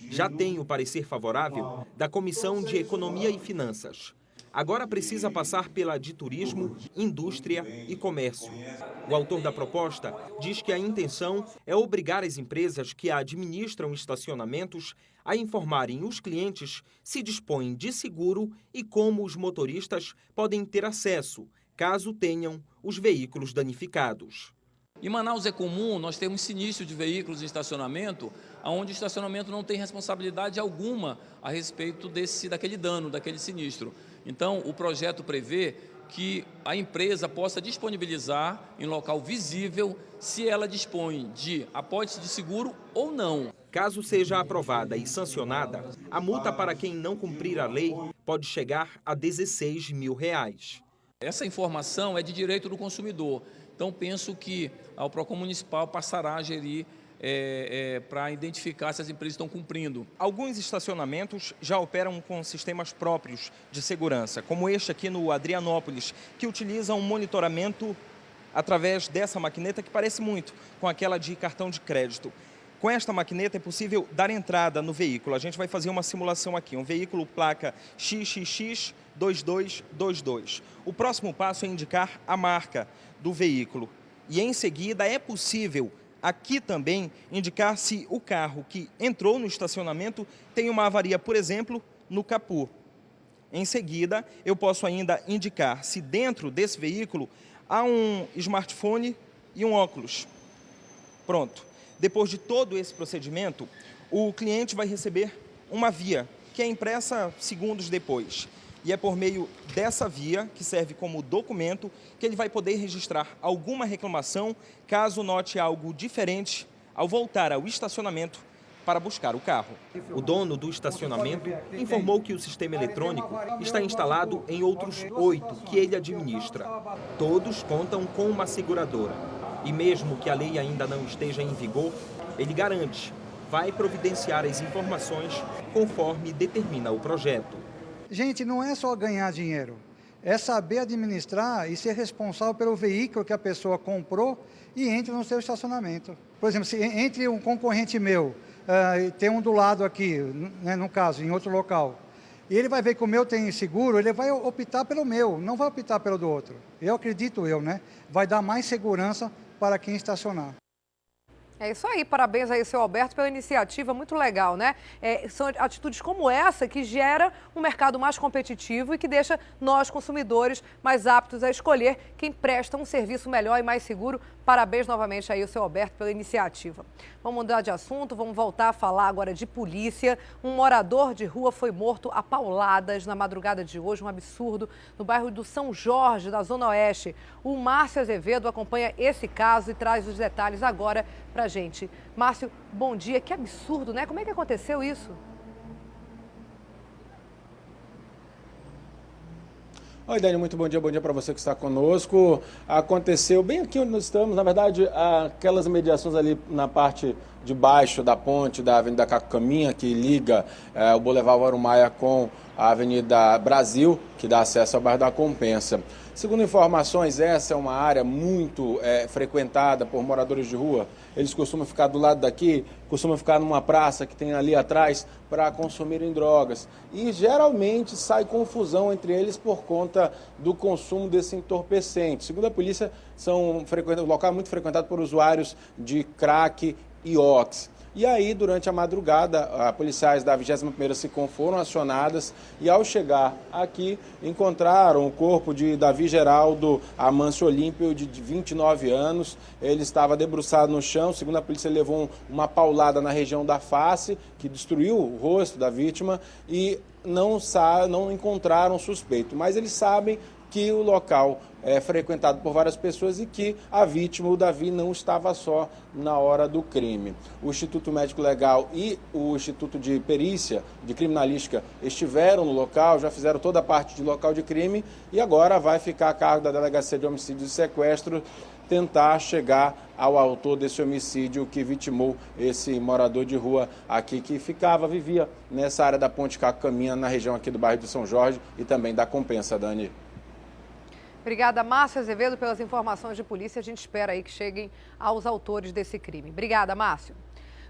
Já tem o parecer favorável da Comissão de Economia e Finanças. Agora precisa passar pela de Turismo, Indústria e Comércio. O autor da proposta diz que a intenção é obrigar as empresas que administram estacionamentos a informarem os clientes se dispõem de seguro e como os motoristas podem ter acesso, caso tenham os veículos danificados. Em Manaus é comum nós termos sinistro de veículos em estacionamento, onde o estacionamento não tem responsabilidade alguma a respeito daquele dano, daquele sinistro. Então, o projeto prevê que a empresa possa disponibilizar em local visível se ela dispõe de apólice de seguro ou não. Caso seja aprovada e sancionada, a multa para quem não cumprir a lei pode chegar a R$16 mil. Essa informação é de direito do consumidor. Então, penso que o PROCON Municipal passará a gerir para identificar se as empresas estão cumprindo. Alguns estacionamentos já operam com sistemas próprios de segurança, como este aqui no Adrianópolis, que utiliza um monitoramento através dessa maquineta que parece muito com aquela de cartão de crédito. Com esta maquineta é possível dar entrada no veículo. A gente vai fazer uma simulação aqui, um veículo placa XXX 2222. O próximo passo é indicar a marca do veículo e em seguida é possível aqui também indicar se o carro que entrou no estacionamento tem uma avaria, por exemplo, no capô. Em seguida, eu posso ainda indicar se dentro desse veículo há um smartphone e um óculos. Pronto. Depois de todo esse procedimento, o cliente vai receber uma via, que é impressa segundos depois. E é por meio dessa via, que serve como documento, que ele vai poder registrar alguma reclamação, caso note algo diferente ao voltar ao estacionamento para buscar o carro. O dono do estacionamento informou que o sistema eletrônico está instalado em outros 8 que ele administra. Todos contam com uma seguradora. E mesmo que a lei ainda não esteja em vigor, ele garante, vai providenciar as informações conforme determina o projeto. Gente, não é só ganhar dinheiro, é saber administrar e ser responsável pelo veículo que a pessoa comprou e entra no seu estacionamento. Por exemplo, se entre um concorrente meu, tem um do lado aqui, né, no caso, em outro local, e ele vai ver que o meu tem seguro, ele vai optar pelo meu, não vai optar pelo do outro. Eu acredito, né? Vai dar mais segurança para quem estacionar. É isso aí, parabéns aí, seu Alberto, pela iniciativa, muito legal, né? São atitudes como essa que gera um mercado mais competitivo e que deixa nós, consumidores, mais aptos a escolher quem presta um serviço melhor e mais seguro. Parabéns novamente aí, seu Alberto, pela iniciativa. Vamos mudar de assunto, vamos voltar a falar agora de polícia. Um morador de rua foi morto a pauladas na madrugada de hoje, um absurdo, no bairro do São Jorge, da Zona Oeste. O Márcio Azevedo acompanha esse caso e traz os detalhes agora pra gente. Márcio, bom dia. Que absurdo, né? Como é que aconteceu isso? Oi, Dani, muito bom dia para você que está conosco. Aconteceu bem aqui onde nós estamos, na verdade, aquelas mediações ali na parte de baixo da ponte da Avenida Caco Caminha, que liga o Boulevard Álvaro Maia com a Avenida Brasil, que dá acesso ao bairro da Compensa. Segundo informações, essa é uma área muito frequentada por moradores de rua. Eles costumam ficar do lado daqui, costumam ficar numa praça que tem ali atrás para consumirem drogas. E geralmente sai confusão entre eles por conta do consumo desse entorpecente. Segundo a polícia, o local é muito frequentado por usuários de crack e ox. E aí, durante a madrugada, policiais da 21ª SICOM foram acionadas e, ao chegar aqui, encontraram o corpo de Davi Geraldo Amâncio Olímpio, de 29 anos. Ele estava debruçado no chão. Segundo a polícia, ele levou uma paulada na região da face, que destruiu o rosto da vítima, e não encontraram suspeito. Mas eles sabem que o local é frequentado por várias pessoas e que a vítima, o Davi, não estava só na hora do crime. O Instituto Médico Legal e o Instituto de Perícia, de Criminalística, estiveram no local, já fizeram toda a parte de local de crime e agora vai ficar a cargo da Delegacia de Homicídio e Sequestro tentar chegar ao autor desse homicídio que vitimou esse morador de rua aqui, que vivia nessa área da Ponte Caco Caminha, na região aqui do bairro do São Jorge e também da Compensa, Dani. Obrigada, Márcio Azevedo, pelas informações de polícia. A gente espera aí que cheguem aos autores desse crime. Obrigada, Márcio.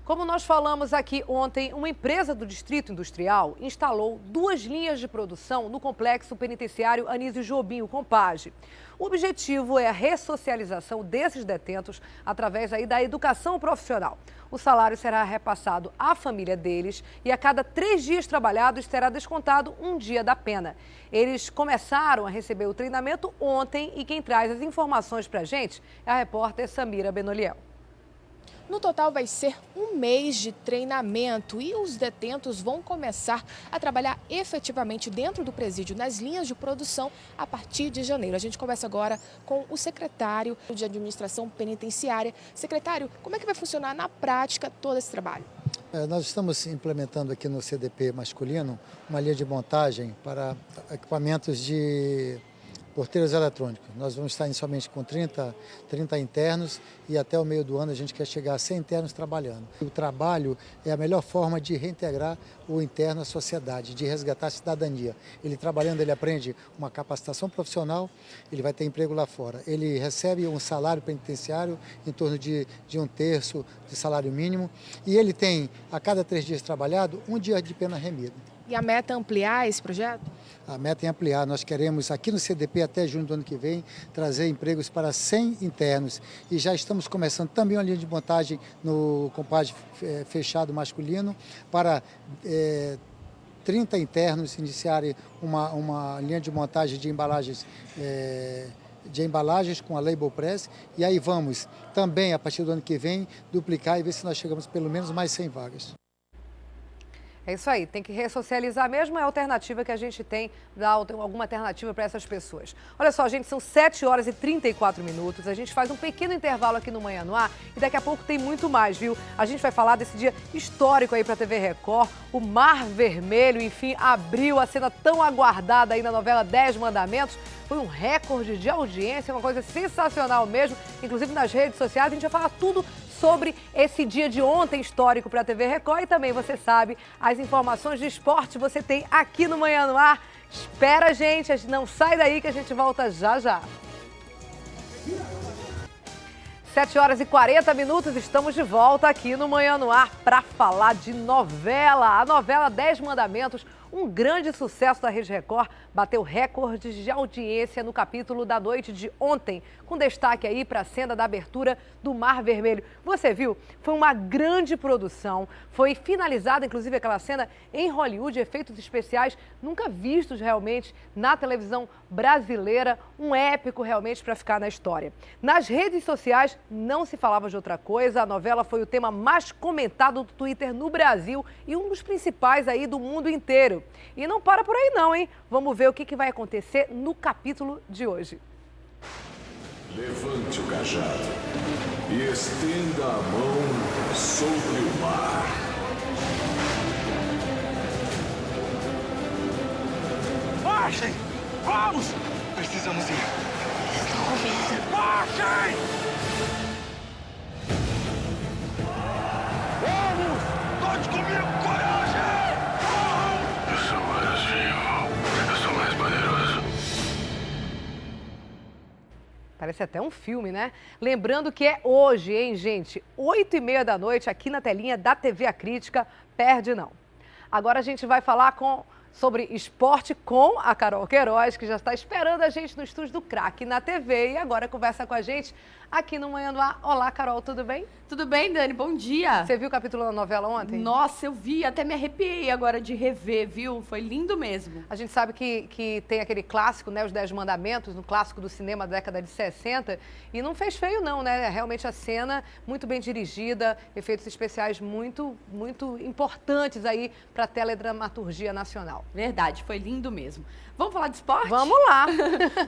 Como nós falamos aqui ontem, uma empresa do Distrito Industrial instalou 2 linhas de produção no complexo penitenciário Anísio Jobim, o Compage. O objetivo é a ressocialização desses detentos através aí da educação profissional. O salário será repassado à família deles e a cada 3 dias trabalhados será descontado um dia da pena. Eles começaram a receber o treinamento ontem e quem traz as informações para a gente é a repórter Samira Benoliel. No total vai ser 1 mês de treinamento e os detentos vão começar a trabalhar efetivamente dentro do presídio, nas linhas de produção, a partir de janeiro. A gente conversa agora com o secretário de Administração Penitenciária. Secretário, como é que vai funcionar na prática todo esse trabalho? Nós estamos implementando aqui no CDP masculino uma linha de montagem para equipamentos de porteiros eletrônicos. Nós vamos estar somente com 30 internos e até o meio do ano a gente quer chegar a 100 internos trabalhando. O trabalho é a melhor forma de reintegrar o interno à sociedade, de resgatar a cidadania. Ele trabalhando, ele aprende uma capacitação profissional, ele vai ter emprego lá fora. Ele recebe um salário penitenciário em torno de 1/3 de salário mínimo e ele tem, a cada 3 dias trabalhado, 1 dia de pena remida. E a meta é ampliar esse projeto? A meta é ampliar. Nós queremos, aqui no CDP, até junho do ano que vem, trazer empregos para 100 internos. E já estamos começando também uma linha de montagem no compadre fechado masculino para 30 internos iniciarem uma linha de montagem de embalagens com a Label Press. E aí vamos também, a partir do ano que vem, duplicar e ver se nós chegamos pelo menos mais 100 vagas. É isso aí, tem que ressocializar mesmo, é a alternativa que a gente tem, dar alguma alternativa para essas pessoas. Olha só, gente, são 7 horas e 34 minutos, a gente faz um pequeno intervalo aqui no Manhã no Ar e daqui a pouco tem muito mais, viu? A gente vai falar desse dia histórico aí para a TV Record, o Mar Vermelho, enfim, abriu a cena tão aguardada aí na novela 10 Mandamentos, foi um recorde de audiência, uma coisa sensacional mesmo, inclusive nas redes sociais, a gente vai falar tudo sobre esse dia de ontem histórico para a TV Record e também, você sabe, as informações de esporte você tem aqui no Manhã no Ar. Espera a gente não sai daí que a gente volta já já. 7 horas e 40 minutos, estamos de volta aqui no Manhã no Ar para falar de novela. A novela 10 Mandamentos, um grande sucesso da Rede Record, bateu recordes de audiência no capítulo da noite de ontem, com destaque aí para a cena da abertura do Mar Vermelho. Você viu? Foi uma grande produção, foi finalizada inclusive aquela cena em Hollywood, efeitos especiais nunca vistos realmente na televisão brasileira, um épico realmente para ficar na história. Nas redes sociais não se falava de outra coisa, a novela foi o tema mais comentado do Twitter no Brasil e um dos principais aí do mundo inteiro. E não para por aí não, hein? Vamos ver o que vai acontecer no capítulo de hoje. Levante o cajado e estenda a mão sobre o mar. Marchem! Vamos! Precisamos ir. Estou com medo. Marchem! Vamos! Todos comigo! Coragem! Eu sou mais vivo. Eu sou mais poderoso. Parece até um filme, né? Lembrando que é hoje, hein, gente? 8h30 da noite, aqui na telinha da TV A Crítica. Perde não. Agora a gente vai falar sobre esporte com a Carol Queiroz, que já está esperando a gente no estúdio do Crack na TV e agora conversa com a gente aqui no Manhã no Ar. Olá, Carol, tudo bem? Tudo bem, Dani? Bom dia. Você viu o capítulo da novela ontem? Nossa, eu vi, até me arrepiei agora de rever, viu? Foi lindo mesmo. A gente sabe que tem aquele clássico, né, Os 10 Mandamentos, no clássico do cinema da década de 60, e não fez feio não, né? Realmente a cena muito bem dirigida, efeitos especiais muito importantes aí para a teledramaturgia nacional. Verdade, foi lindo mesmo. Vamos falar de esporte? Vamos lá.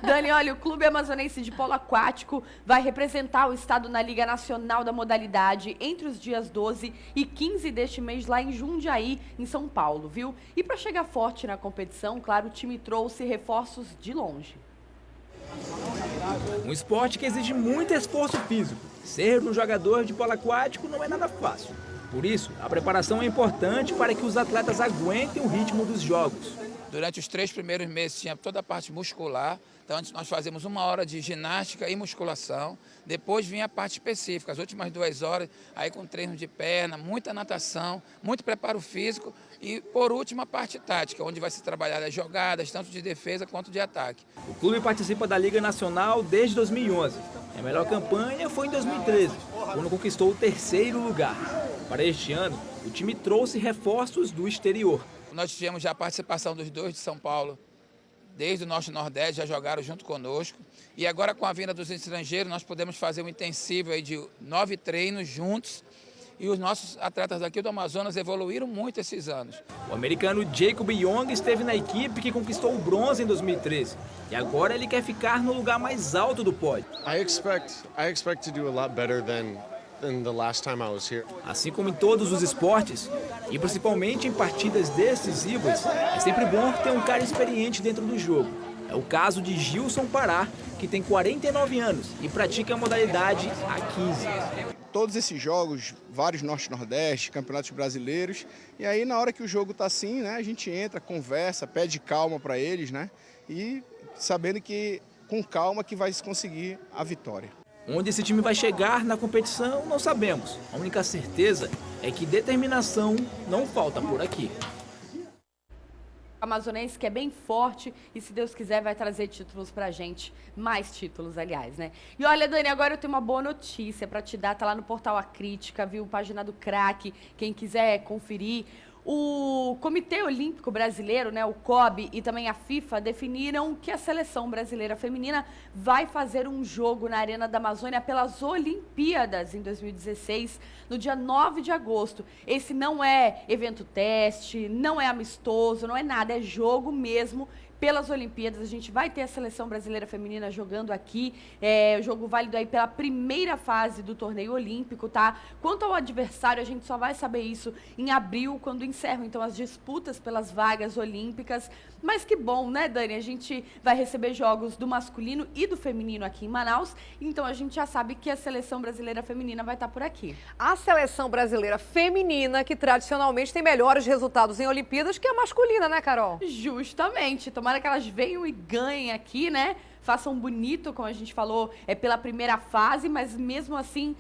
Dani, olha, o Clube Amazonense de Polo Aquático vai representar o estado na Liga Nacional da Modalidade entre os dias 12 e 15 deste mês lá em Jundiaí, em São Paulo, viu? E para chegar forte na competição, claro, o time trouxe reforços de longe. Um esporte que exige muito esforço físico. Ser um jogador de polo aquático não é nada fácil. Por isso, a preparação é importante para que os atletas aguentem o ritmo dos jogos. Durante os 3 primeiros meses tinha toda a parte muscular, então nós fazemos 1 hora de ginástica e musculação, depois vinha a parte específica, as últimas 2 horas, aí com treino de perna, muita natação, muito preparo físico e, por último, a parte tática, onde vai se trabalhar as jogadas, tanto de defesa quanto de ataque. O clube participa da Liga Nacional desde 2011. A melhor campanha foi em 2013, quando conquistou o 3º lugar. Para este ano, o time trouxe reforços do exterior. Nós tivemos já a participação dos 2 de São Paulo, desde o Norte e Nordeste, já jogaram junto conosco. E agora, com a vinda dos estrangeiros, nós podemos fazer um intensivo aí de 9 treinos juntos. E os nossos atletas aqui do Amazonas evoluíram muito esses anos. O americano Jacob Young esteve na equipe que conquistou o bronze em 2013. E agora ele quer ficar no lugar mais alto do pódio. I expect to do a lot better than the last time I was here. Assim como em todos os esportes, e principalmente em partidas decisivas, é sempre bom ter um cara experiente dentro do jogo. É o caso de Gilson Pará, que tem 49 anos e pratica a modalidade há 15. Todos esses jogos, vários Norte-Nordeste, campeonatos brasileiros, e aí na hora que o jogo tá assim, né, a gente entra, conversa, pede calma para eles, né, e sabendo que com calma que vai se conseguir a vitória. Onde esse time vai chegar na competição, não sabemos. A única certeza é que determinação não falta por aqui. Amazonense que é bem forte e, se Deus quiser, vai trazer títulos pra gente. Mais títulos, aliás, né? E olha, Dani, agora eu tenho uma boa notícia pra te dar. Tá lá no portal A Crítica, viu? Página do Craque. Quem quiser conferir. O Comitê Olímpico Brasileiro, né, o COB, e também a FIFA definiram que a seleção brasileira feminina vai fazer um jogo na Arena da Amazônia pelas Olimpíadas em 2016, no dia 9 de agosto. Esse não é evento teste, não é amistoso, não é nada, é jogo mesmo. Pelas Olimpíadas, a gente vai ter a seleção brasileira feminina jogando aqui, o jogo válido aí pela primeira fase do torneio olímpico, tá? Quanto ao adversário, a gente só vai saber isso em abril, quando encerram, então, as disputas pelas vagas olímpicas. Mas que bom, né, Dani? A gente vai receber jogos do masculino e do feminino aqui em Manaus, então a gente já sabe que a seleção brasileira feminina vai estar por aqui. A seleção brasileira feminina, que tradicionalmente tem melhores resultados em Olimpíadas que a masculina, né, Carol? Justamente. Tomara que elas venham e ganhem aqui, né? Façam bonito, como a gente falou, pela primeira fase, mas mesmo assim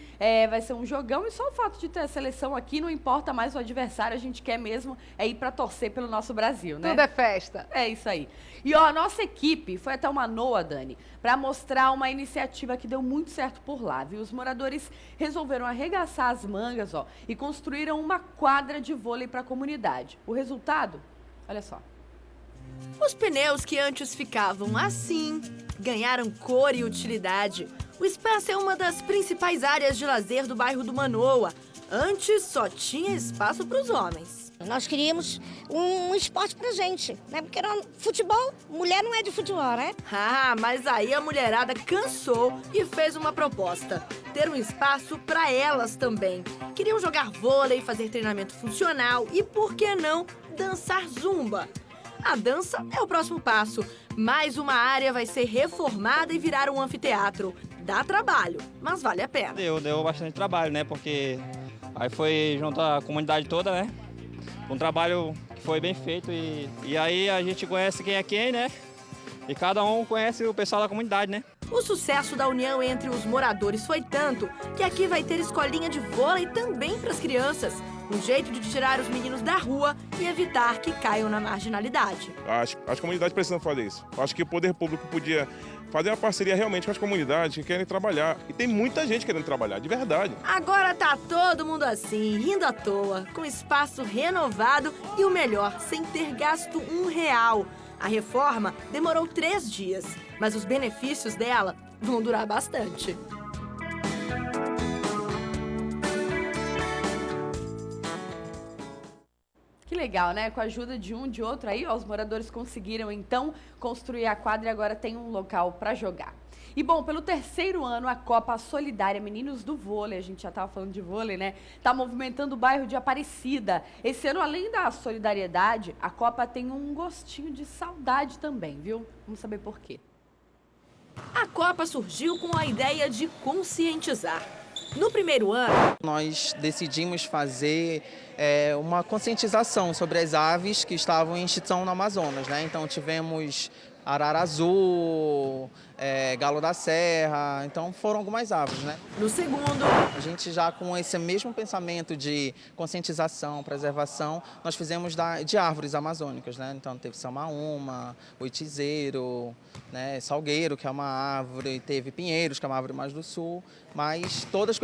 vai ser um jogão. E só o fato de ter a seleção aqui, não importa mais o adversário, a gente quer mesmo ir para torcer pelo nosso Brasil, né? Tudo é festa. É isso aí. E ó, a nossa equipe foi até uma Manoa, Dani, para mostrar uma iniciativa que deu muito certo por lá, viu? Os moradores resolveram arregaçar as mangas, ó, e construíram uma quadra de vôlei para a comunidade. O resultado? Olha só. Os pneus que antes ficavam assim ganharam cor e utilidade. O espaço é uma das principais áreas de lazer do bairro do Manoa. Antes só tinha espaço para os homens. Nós queríamos um esporte pra gente, né? Porque futebol, mulher não é de futebol, né? Ah, mas aí a mulherada cansou e fez uma proposta. Ter um espaço para elas também. Queriam jogar vôlei, fazer treinamento funcional e, por que não, dançar zumba. A dança é o próximo passo. Mais uma área vai ser reformada e virar um anfiteatro. Dá trabalho, mas vale a pena. Deu bastante trabalho, né? Porque aí foi junto a comunidade toda, né? Um trabalho que foi bem feito e aí a gente conhece quem é quem, né? E cada um conhece o pessoal da comunidade, né? O sucesso da união entre os moradores foi tanto que aqui vai ter escolinha de vôlei também para as crianças. Um jeito de tirar os meninos da rua e evitar que caiam na marginalidade. As comunidades precisam fazer isso. Acho que o poder público podia fazer uma parceria realmente com as comunidades que querem trabalhar. E tem muita gente querendo trabalhar, de verdade. Agora tá todo mundo assim, rindo à toa, com espaço renovado e o melhor, sem ter gasto R$1. A reforma demorou 3 dias, mas os benefícios dela vão durar bastante. Que legal, né? Com a ajuda de um, de outro aí, ó, os moradores conseguiram, então, construir a quadra e agora tem um local para jogar. E, bom, pelo 3º ano, a Copa Solidária Meninos do Vôlei, a gente já estava falando de vôlei, né? Tá movimentando o bairro de Aparecida. Esse ano, além da solidariedade, a Copa tem um gostinho de saudade também, viu? Vamos saber por quê. A Copa surgiu com a ideia de conscientizar. No primeiro ano, nós decidimos fazer uma conscientização sobre as aves que estavam em extinção no Amazonas, né? Então tivemos arara azul, galo da serra, então foram algumas aves, né? No segundo, a gente já com esse mesmo pensamento de conscientização, preservação, nós fizemos de árvores amazônicas, né? Então teve samaúma, oitizeiro, né? Salgueiro, que é uma árvore, teve pinheiros, que é uma árvore mais do sul, mas todas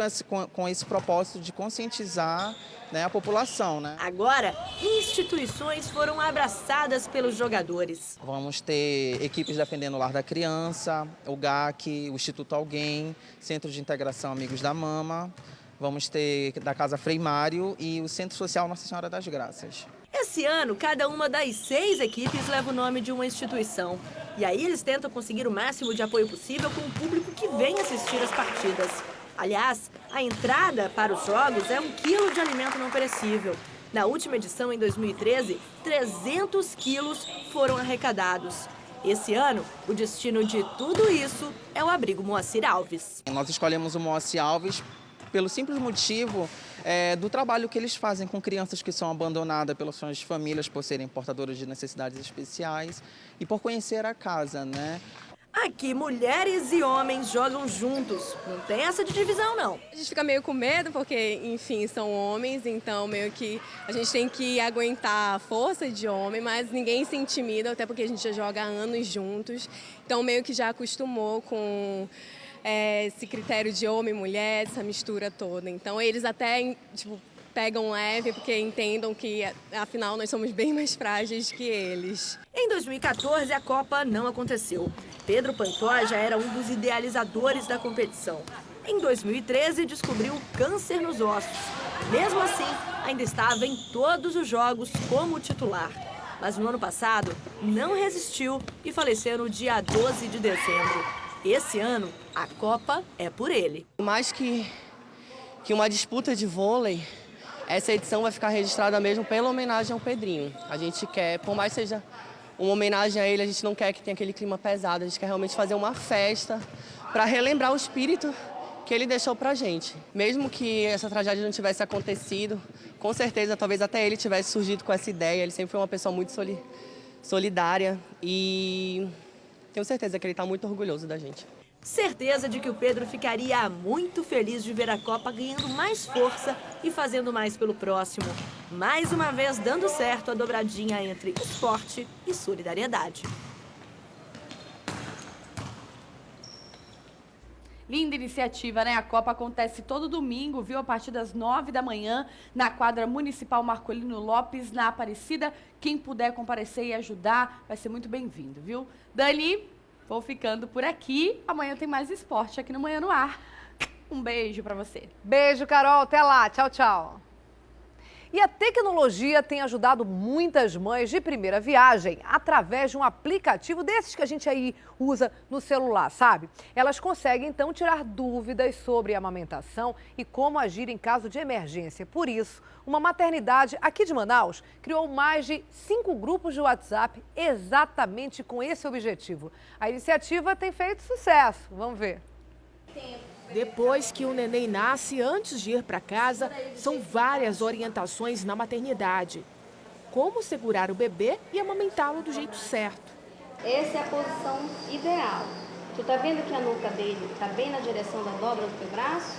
com esse propósito de conscientizar, né, a população, né? Agora, instituições foram abraçadas pelos jogadores. Vamos ter equipes defendendo o Lar da Criança, o GAC, o Instituto Alguém, Centro de Integração Amigos da Mama, vamos ter da Casa Frei Mário e o Centro Social Nossa Senhora das Graças. Esse ano, cada uma das 6 equipes leva o nome de uma instituição. E aí eles tentam conseguir o máximo de apoio possível com o público que vem assistir as partidas. Aliás, a entrada para os jogos é 1 quilo de alimento não perecível. Na última edição, em 2013, 300 quilos foram arrecadados. Esse ano, o destino de tudo isso é o abrigo Moacir Alves. Nós escolhemos o Moacir Alves pelo simples motivo do trabalho que eles fazem com crianças que são abandonadas pelas suas famílias por serem portadoras de necessidades especiais e por conhecer a casa, né? Aqui, mulheres e homens jogam juntos. Não tem essa de divisão, não. A gente fica meio com medo, porque, enfim, são homens, então meio que a gente tem que aguentar a força de homem, mas ninguém se intimida, até porque a gente já joga há anos juntos. Então, meio que já acostumou com esse critério de homem e mulher, essa mistura toda. Então, eles até, pegam leve, porque entendam que, afinal, nós somos bem mais frágeis que eles. Em 2014, a Copa não aconteceu. Pedro Pantoja era um dos idealizadores da competição. Em 2013, descobriu câncer nos ossos. Mesmo assim, ainda estava em todos os jogos como titular. Mas no ano passado, não resistiu e faleceu no dia 12 de dezembro. Esse ano, a Copa é por ele. Mais que uma disputa de vôlei, essa edição vai ficar registrada mesmo pela homenagem ao Pedrinho. A gente quer, por mais que seja uma homenagem a ele, a gente não quer que tenha aquele clima pesado, a gente quer realmente fazer uma festa para relembrar o espírito que ele deixou pra gente. Mesmo que essa tragédia não tivesse acontecido, com certeza, talvez até ele tivesse surgido com essa ideia. Ele sempre foi uma pessoa muito solidária e tenho certeza que ele está muito orgulhoso da gente. Certeza de que o Pedro ficaria muito feliz de ver a Copa ganhando mais força e fazendo mais pelo próximo. Mais uma vez dando certo a dobradinha entre esporte e solidariedade. Linda iniciativa, né? A Copa acontece todo domingo, viu? A partir das 9 da manhã, na quadra municipal Marcolino Lopes, na Aparecida. Quem puder comparecer e ajudar, vai ser muito bem-vindo, viu? Dani, vou ficando por aqui. Amanhã tem mais esporte aqui no Manhã no Ar. Um beijo pra você. Beijo, Carol. Até lá. Tchau, tchau. E a tecnologia tem ajudado muitas mães de primeira viagem através de um aplicativo desses que a gente aí usa no celular, sabe? Elas conseguem, então, tirar dúvidas sobre a amamentação e como agir em caso de emergência. Por isso, uma maternidade aqui de Manaus criou mais de 5 grupos de WhatsApp exatamente com esse objetivo. A iniciativa tem feito sucesso. Vamos ver. Depois que o neném nasce, antes de ir para casa, são várias orientações na maternidade. Como segurar o bebê e amamentá-lo do jeito certo. Essa é a posição ideal. Tu tá vendo que a nuca dele tá bem na direção da dobra do teu braço?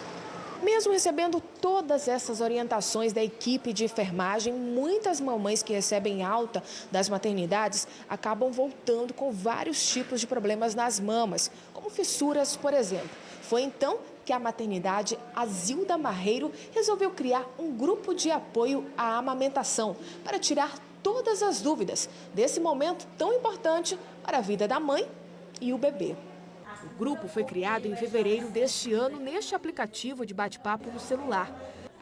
Mesmo recebendo todas essas orientações da equipe de enfermagem, muitas mamães que recebem alta das maternidades acabam voltando com vários tipos de problemas nas mamas, como fissuras, por exemplo. Foi então que a maternidade Azilda Marreiro resolveu criar um grupo de apoio à amamentação para tirar todas as dúvidas desse momento tão importante para a vida da mãe e o bebê. O grupo foi criado em fevereiro deste ano neste aplicativo de bate-papo no celular.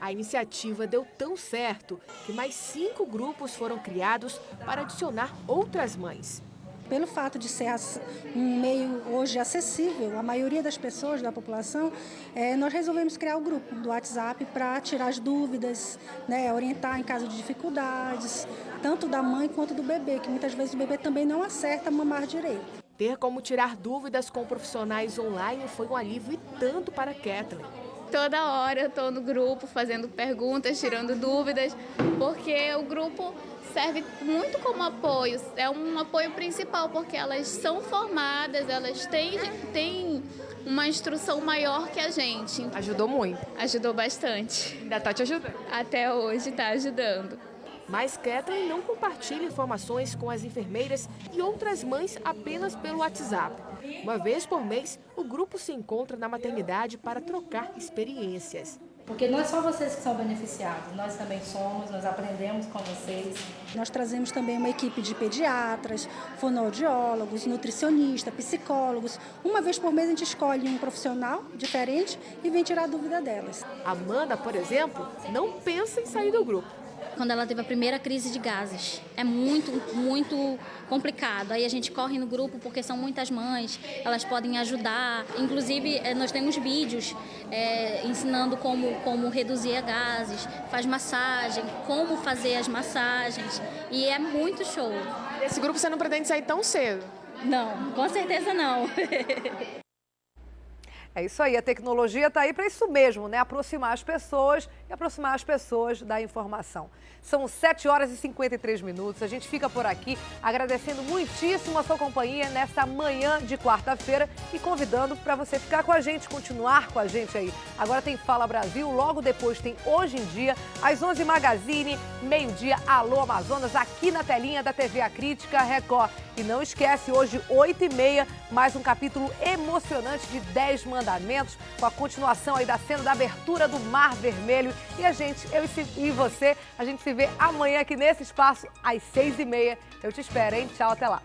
A iniciativa deu tão certo que mais 5 grupos foram criados para adicionar outras mães. Pelo fato de ser um meio hoje acessível à maioria das pessoas da população, nós resolvemos criar o grupo do WhatsApp para tirar as dúvidas, né, orientar em caso de dificuldades, tanto da mãe quanto do bebê, que muitas vezes o bebê também não acerta mamar direito. Ter como tirar dúvidas com profissionais online foi um alívio e tanto para Kathleen. Toda hora eu estou no grupo fazendo perguntas, tirando dúvidas, porque o grupo serve muito como apoio, é um apoio principal, porque elas são formadas, elas têm uma instrução maior que a gente. Ajudou muito? Ajudou bastante. Ainda está te ajudando? Até hoje está ajudando. Mas Kathleen não compartilha informações com as enfermeiras e outras mães apenas pelo WhatsApp. Uma vez por mês, o grupo se encontra na maternidade para trocar experiências. Porque não é só vocês que são beneficiados, nós também somos, nós aprendemos com vocês. Nós trazemos também uma equipe de pediatras, fonoaudiólogos, nutricionistas, psicólogos. Uma vez por mês a gente escolhe um profissional diferente e vem tirar a dúvida delas. Amanda, por exemplo, não pensa em sair do grupo. Quando ela teve a primeira crise de gases. É muito complicado. Aí a gente corre no grupo porque são muitas mães, elas podem ajudar. Inclusive, nós temos vídeos ensinando como reduzir a gases, faz massagem, como fazer as massagens. E é muito show. Esse grupo você não pretende sair tão cedo? Não, com certeza não. É isso aí, a tecnologia está aí para isso mesmo, né? Aproximar as pessoas e aproximar as pessoas da informação. São 7 horas e 53 minutos, a gente fica por aqui agradecendo muitíssimo a sua companhia nessa manhã de quarta-feira e convidando para você ficar com a gente, continuar com a gente aí. Agora tem Fala Brasil, logo depois tem Hoje em Dia, às 11 Magazine, meio-dia, Alô Amazonas, aqui na telinha da TV A Crítica Record. E não esquece, hoje 8h30, mais um capítulo emocionante de 10 Mandamentos, com a continuação aí da cena da abertura do Mar Vermelho. E a gente, eu e você, a gente se vê amanhã aqui nesse espaço às 6h30. Eu te espero, hein? Tchau, até lá.